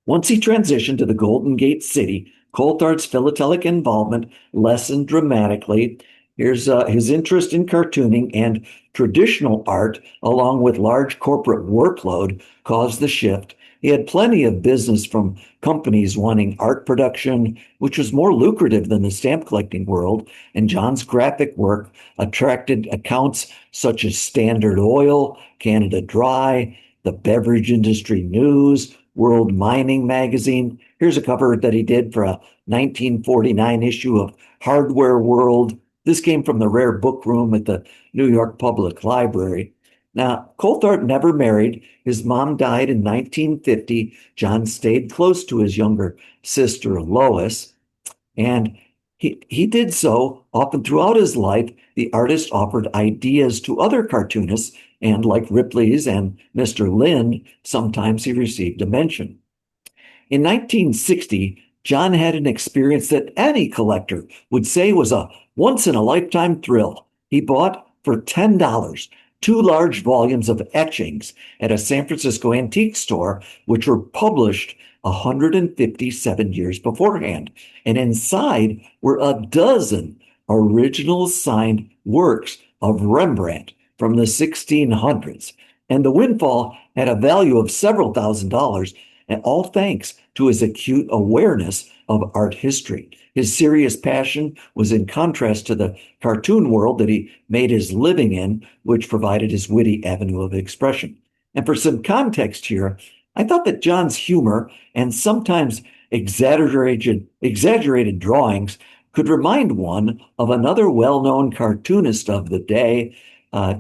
Once he transitioned to the Golden Gate City, Coulthard's philatelic involvement lessened dramatically. Here's his interest in cartooning and traditional art, along with large corporate workload, caused the shift. He had plenty of business from companies wanting art production, which was more lucrative than the stamp collecting world, and John's graphic work attracted accounts such as Standard Oil, Canada Dry, the Beverage Industry News, World Mining Magazine. Here's a cover that he did for a 1949 issue of Hardware World. This came from the rare book room at the New York Public Library. Now, Coulthard never married. His mom died in 1950. John stayed close to his younger sister, Lois, and he did so often throughout his life. The artist offered ideas to other cartoonists, and like Ripley's and Mr. Lind, sometimes he received a mention. In 1960, John had an experience that any collector would say was a once-in-a-lifetime thrill. He bought for $10 two large volumes of etchings at a San Francisco antique store, which were published 157 years beforehand. And inside were a dozen original signed works of Rembrandt from the 1600s. And the windfall had a value of several $1,000s, and all thanks to his acute awareness of art history. His serious passion was in contrast to the cartoon world that he made his living in, which provided his witty avenue of expression. And for some context here, I thought that John's humor and sometimes exaggerated drawings could remind one of another well-known cartoonist of the day,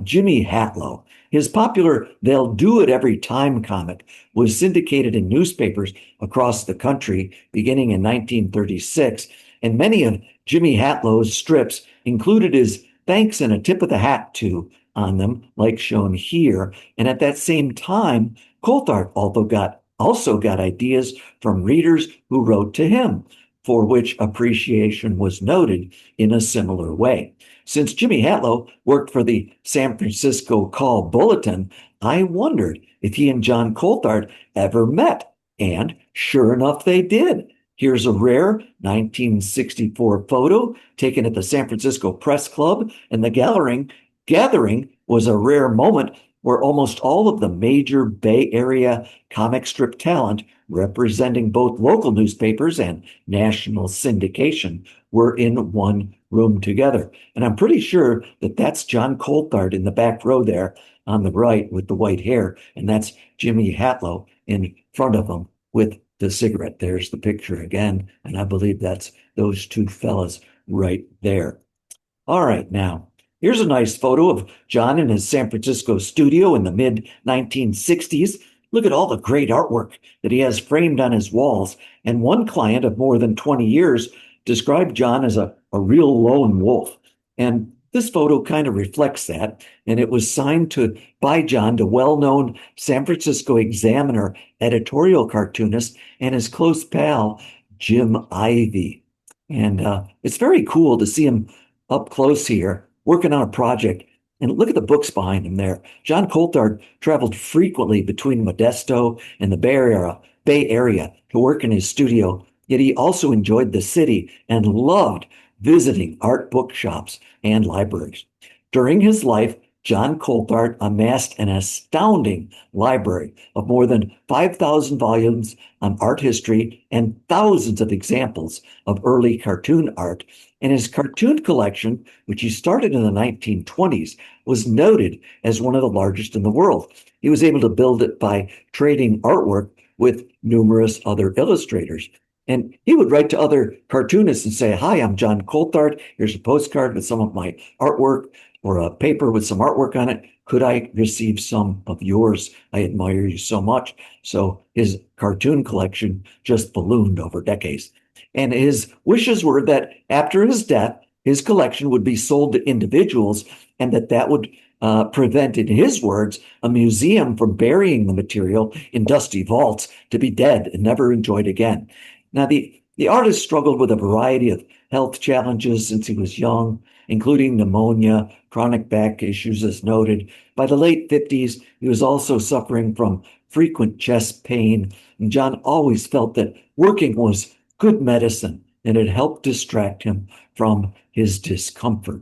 Jimmy Hatlow. His popular They'll Do It Every Time comic was syndicated in newspapers across the country beginning in 1936, and many of Jimmy Hatlow's strips included his thanks and a tip of the hat to on them, like shown here. And at that same time, Coulthard also got ideas from readers who wrote to him. for which appreciation was noted in a similar way. Since Jimmy Hatlow worked for the San Francisco Call Bulletin, I wondered if he and John Coulthard ever met, and sure enough, they did. Here's a rare 1964 photo taken at the San Francisco Press Club, and the gathering was a rare moment where almost all of the major Bay Area comic strip talent representing both local newspapers and national syndication were in one room together. And I'm pretty sure that that's John Coulthard in the back row there on the right with the white hair, and that's Jimmy Hatlow in front of him with the cigarette. There's the picture again, and I believe that's those two fellas right there. All right, now, here's a nice photo of John in his San Francisco studio in the mid 1960s. Look at all the great artwork that he has framed on his walls. And one client of more than 20 years described John as a real lone wolf. And this photo kind of reflects that. And it was signed by John to well-known San Francisco Examiner editorial cartoonist and his close pal, Jim Ivey. And it's very cool to see him up close here, working on a project. And look at the books behind him there. John Coulthard traveled frequently between Modesto and the Bay Area to work in his studio, yet he also enjoyed the city and loved visiting art bookshops and libraries. During his life, John Coulthard amassed an astounding library of more than 5,000 volumes on art history and thousands of examples of early cartoon art. And his cartoon collection, which he started in the 1920s, was noted as one of the largest in the world. He was able to build it by trading artwork with numerous other illustrators. And he would write to other cartoonists and say, "Hi, I'm John Coulthard. Here's a postcard with some of my artwork, or a paper with some artwork on it. Could I receive some of yours? I admire you so much." So his cartoon collection just ballooned over decades. And his wishes were that after his death, his collection would be sold to individuals, and that would prevent, in his words, a museum from burying the material in dusty vaults to be dead and never enjoyed again. Now, the artist struggled with a variety of health challenges since he was young, including pneumonia, chronic back issues, as noted. By the late 50s, he was also suffering from frequent chest pain, and John always felt that working was good medicine, and it helped distract him from his discomfort.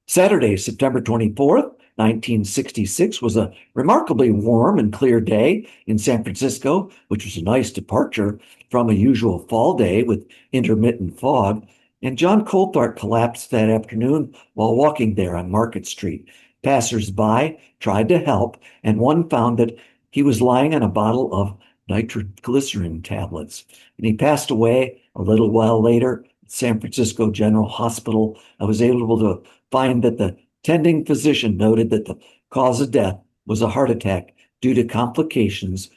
Saturday, September 24th, 1966 was a remarkably warm and clear day in San Francisco, which was a nice departure from a usual fall day with intermittent fog. And John Coulthard collapsed that afternoon while walking there on Market Street. Passers-by tried to help, and one found that he was lying on a bottle of nitroglycerin tablets. And he passed away a little while later at San Francisco General Hospital. I was able to find that the attending physician noted that the cause of death was a heart attack due to complications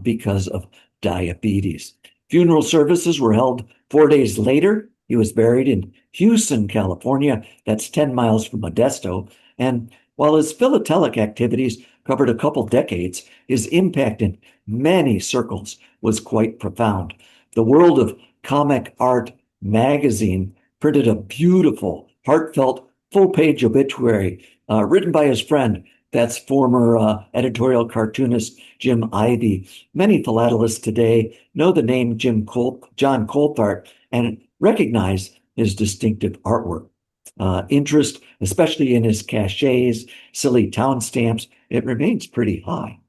because of diabetes. Funeral services were held 4 days later. He was buried in Houston, California. That's 10 miles from Modesto. And while his philatelic activities covered a couple decades, his impact in many circles was quite profound. The World of Comic Art magazine printed a beautiful, heartfelt, full-page obituary written by his friend. That's former editorial cartoonist Jim Ivey. Many philatelists today know the name John Coulthard and recognize his distinctive artwork. Interest, especially in his cachets, silly town stamps, it remains pretty high.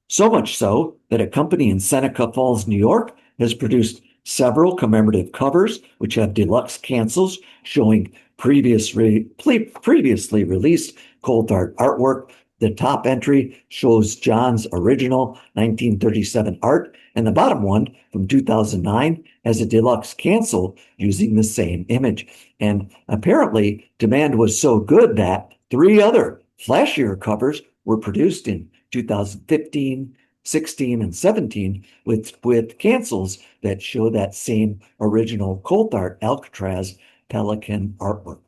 So much so that a company in Seneca Falls, New York, has produced several commemorative covers, which have deluxe cancels showing previously released Coulthard artwork. The top entry shows John's original 1937 art, and the bottom one from 2009 has a deluxe cancel using the same image. And apparently, demand was so good that 3 other flashier covers were produced in 2015, 16, and 17 with cancels that show that same original Coulthard Alcatraz Pelican artwork.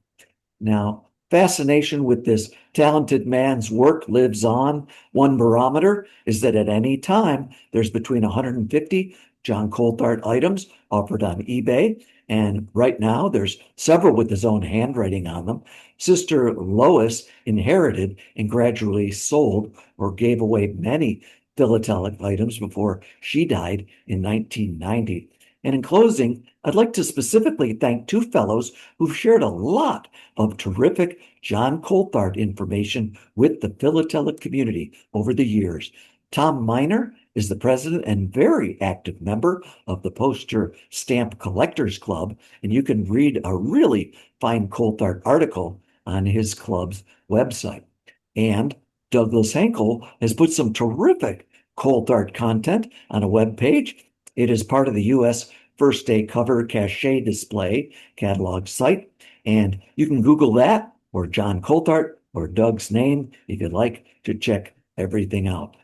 Now, fascination with this talented man's work lives on. One barometer is that at any time, there's between 150 John Coulthard items offered on eBay. And right now, there's several with his own handwriting on them. Sister Lois inherited and gradually sold or gave away many philatelic items before she died in 1990. And in closing, I'd like to specifically thank two fellows who've shared a lot of terrific John Coulthard information with the philatelic community over the years. Tom Miner is the president and very active member of the Poster Stamp Collectors Club, and you can read a really fine Coulthard article on his club's website. And Douglas Henkel has put some terrific Coulthard content on a web page. It is part of the U.S. First Day Cover Cachet Display catalog site, and you can Google that or John Coulthard or Doug's name if you'd like to check everything out.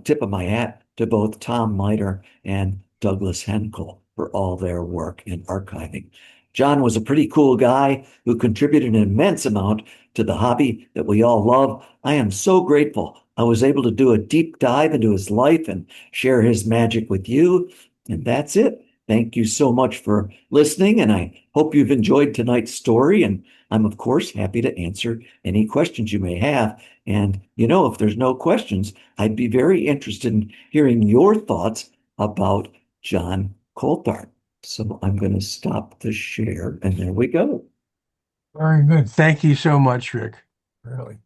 Tip of my hat to both Tom Miner and Douglas Henkel for all their work in archiving. John was a pretty cool guy who contributed an immense amount to the hobby that we all love. I am so grateful I was able to do a deep dive into his life and share his magic with you. And that's it. Thank you so much for listening, and I hope you've enjoyed tonight's story. And I'm, of course, happy to answer any questions you may have. And, if there's no questions, I'd be very interested in hearing your thoughts about John Coulthard. So I'm going to stop the share, and there we go. Very good. Thank you so much, Rick. Really.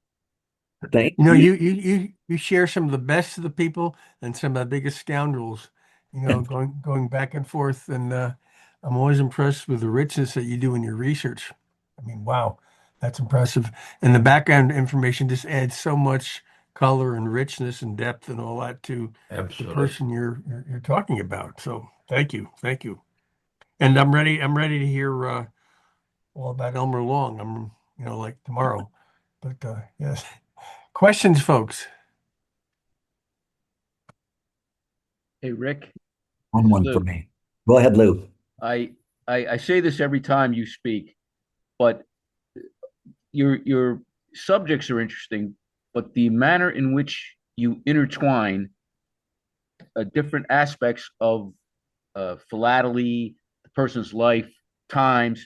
Thank You know, you. you share some of the best of the people and some of the biggest scoundrels, going back and forth. And I'm always impressed with the richness that you do in your research. I mean, wow, that's impressive. And the background information just adds so much color and richness and depth and all that to the Absolutely. person you're talking about. So thank you. And I'm ready to hear all about Elmer Long. Like tomorrow. But yes. Questions, folks. Hey, Rick, this is One for Lou. me. Go ahead, Lou. I, I say this every time you speak, but your subjects are interesting, but the manner in which you intertwine different aspects of philately, the person's life, times.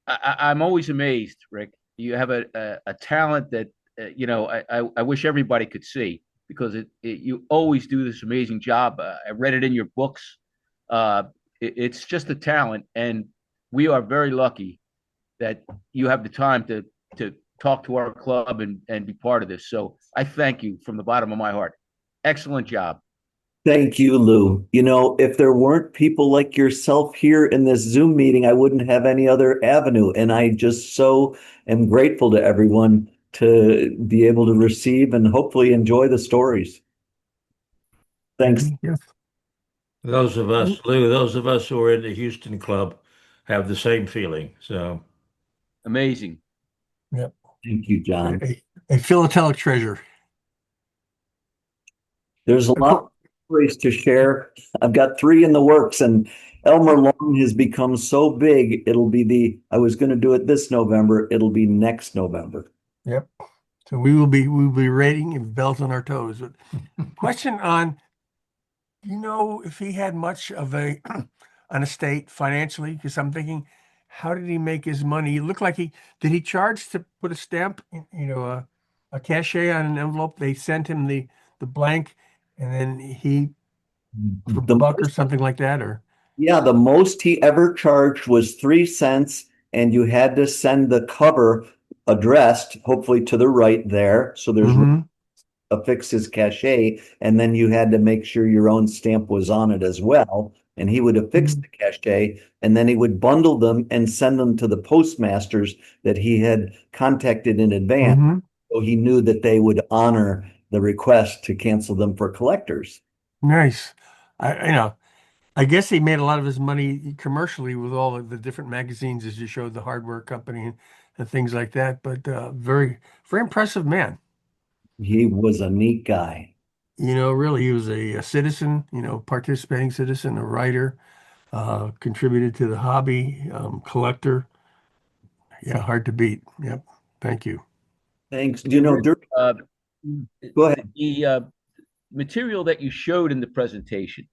I'm always amazed, Rick. You have a talent that I wish everybody could see because you always do this amazing job. I read it in your books. It's just a talent, and we are very lucky that you have the time to talk to our club and be part of this. So I thank you from the bottom of my heart. Excellent job. Thank you, Lou. If there weren't people like yourself here in this Zoom meeting, I wouldn't have any other avenue. And I just so am grateful to everyone to be able to receive and hopefully enjoy the stories. Thanks. Yes. Those of us, Lou, those of us who are in the Houston club have the same feeling. So Amazing. Yep. Thank you, John. A philatelic treasure. There's a Of lot cour- of stories to share. I've got three in the works, and Elmer Long has become so big. I was going to do it this November. It'll be next November. Yep. So we'll be rating and belt on our toes. But question on, do you know if he had much of an estate financially? Because I'm thinking, how did he make his money? He looked like did he charge to put a stamp, a cachet on an envelope? They sent him the blank, and then he for a The buck or most, something like that, or yeah, the most he ever charged was 3 cents, and you had to send the cover addressed, hopefully to the right there. So there's hmm affix his cachet, and then you had to make sure your own stamp was on it as well. And he would affix the cachet, and then he would bundle them and send them to the postmasters that he had contacted in advance. hmm So he knew that they would honor the request to cancel them for collectors. Nice. I guess he made a lot of his money commercially with all of the different magazines, as you showed the hardware company and things like that. But very, very impressive man. He was a neat guy. Really, he was a citizen, participating citizen, a writer, contributed to the hobby, collector. Yeah, hard to beat. Yep. Thank you. Thanks. Hey, Rick, uh, Go ahead. the material that you showed in the presentation,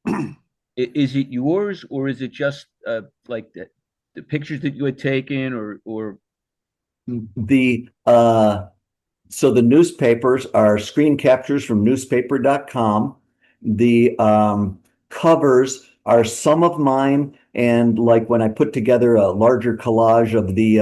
Is it yours or is it just like the pictures that you had taken or The So the newspapers are screen captures from newspaper.com. The covers are some of mine, and like when I put together a larger collage of the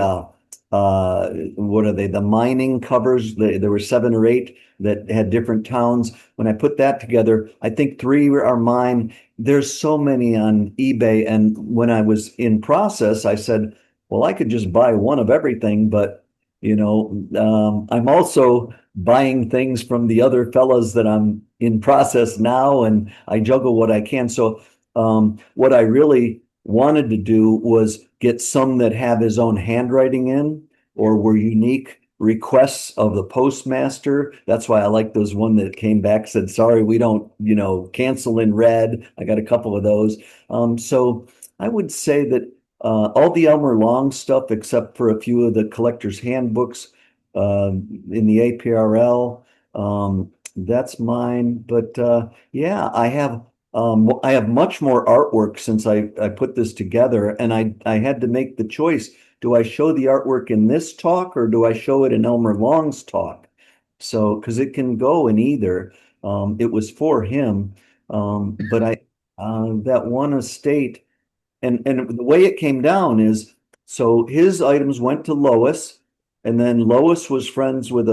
what are they? The mining covers. There were 7 or 8 that had different towns. When I put that together, I think 3 are mine. There's so many on eBay, and when I was in process, I said, well, I could just buy one of everything, but I'm also buying things from the other fellas that I'm in process now, and I juggle what I can. So, what I really wanted to do was get some that have his own handwriting in or were unique requests of the postmaster. That's why I like those one that came back, said, sorry, we don't, cancel in red. I got a couple of those. So I would say that all the Elmer Long stuff, except for a few of the collector's handbooks in the APRL, that's mine. But yeah, I have much more artwork since I put this together, and I had to make the choice. Do I show the artwork in this talk or do I show it in Elmer Long's talk? So, because it can go in either. It was for him, but that one estate. And the way it came down is, so his items went to Lois, and then Lois was friends with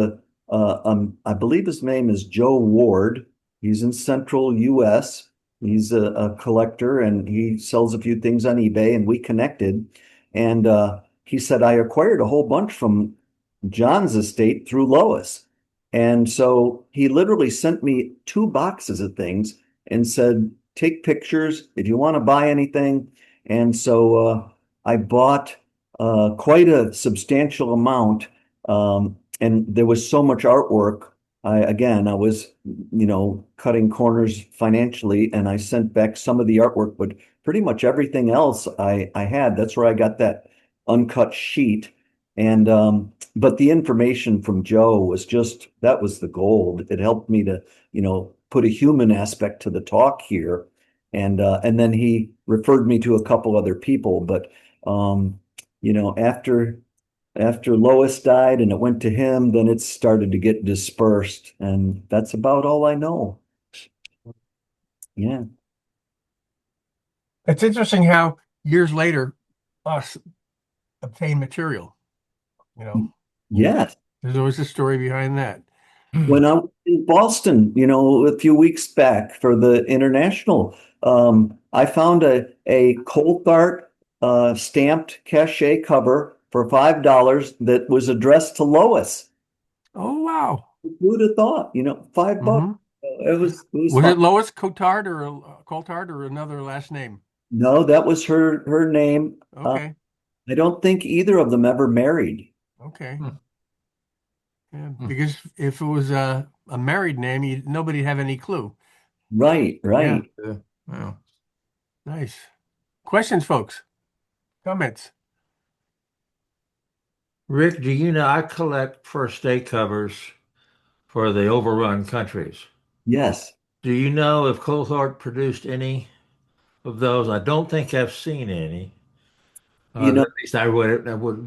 I believe his name is Joe Ward. He's in Central US. He's a collector and he sells a few things on eBay, and we connected. And he said, I acquired a whole bunch from John's estate through Lois. And so he literally sent me 2 boxes of things and said, take pictures if you want to buy anything. And so I bought quite a substantial amount. And there was so much artwork. I was, cutting corners financially, and I sent back some of the artwork, but pretty much everything else I had. That's where I got that uncut sheet. And but the information from Joe was that was the gold. It helped me to, put a human aspect to the talk here. And then he referred me to a couple other people. But after Lois died and it went to him, then it started to get dispersed. And that's about all I know. Yeah. It's interesting how years later us obtain material, you know. Yes. There's always a story behind that. When I was in Boston, a few weeks back for the international, I found a Coulthard stamped cachet cover for $5 that was addressed to Lois. Oh, wow. Who would have thought? $5. Mhm. It was Was fun. it Lois Coulthard or Coulthard or another last name? No, that was her name. Okay. I don't think either of them ever married. Okay. Yeah, because if it was a married name, nobody'd have any clue. Right, Yeah. right. Wow. Nice. Questions, folks? Comments? Rick, do you know I collect first day covers for the overrun countries? Yes. Do you know if Coulthard produced any of those? I don't think I've seen any. You At know, least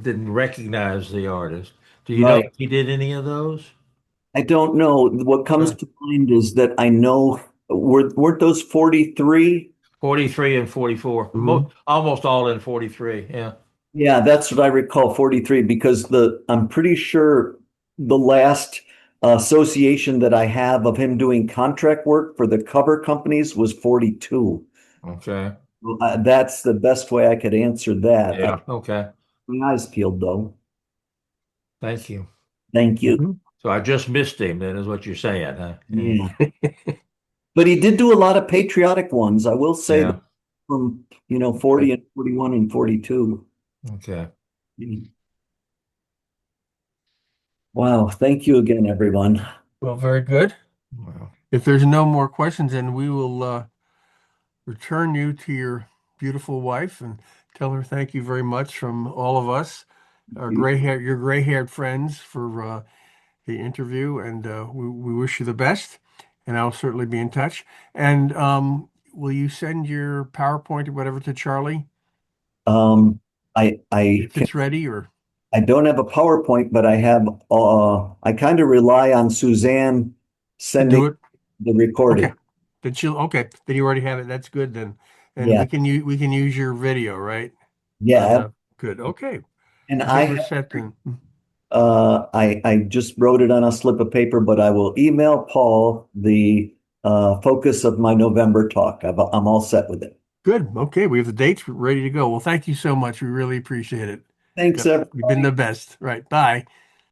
didn't recognize the artist. Do you know right. if he did any of those? I don't know. What comes Uh, to mind is that I know weren't those 43? 43 and 44. Mhm. Almost all in 43. Yeah. Yeah, that's what I recall, 43, because I'm pretty sure the last association that I have of him doing contract work for the cover companies was 42. Okay. That's the best way I could answer that. Yeah. Okay. My eyes peeled though. Thank you. Thank you. Mhm. So I just missed him, then, is what you're saying, huh? Yeah. Yeah. But he did do a lot of patriotic ones. I will say that Yeah. from, 40 and 41 and 42. Okay. Wow. Thank you again, everyone. Well, very good. Well, If there's no more questions, then we will return you to your beautiful wife and tell her thank you very much from all of us, your gray-haired friends, for the interview, and we wish you the best. And I'll certainly be in touch. And will you send your PowerPoint or whatever to Charlie I if it's ready or? I don't have a PowerPoint, but I kind of rely on Suzanne To sending do it? the recording. Okay. Then you already have it. That's good then. And Yeah. we can use your video, right? Yeah. Good. Okay. And I think we're set then. I just wrote it on a slip of paper, but I will email Paul the focus of my November talk. I'm all set with it. Good. Okay. We have the dates ready to go. Well, thank you so much. We really appreciate it. Thanks, Yep. You've been everybody. the best. Right. Bye.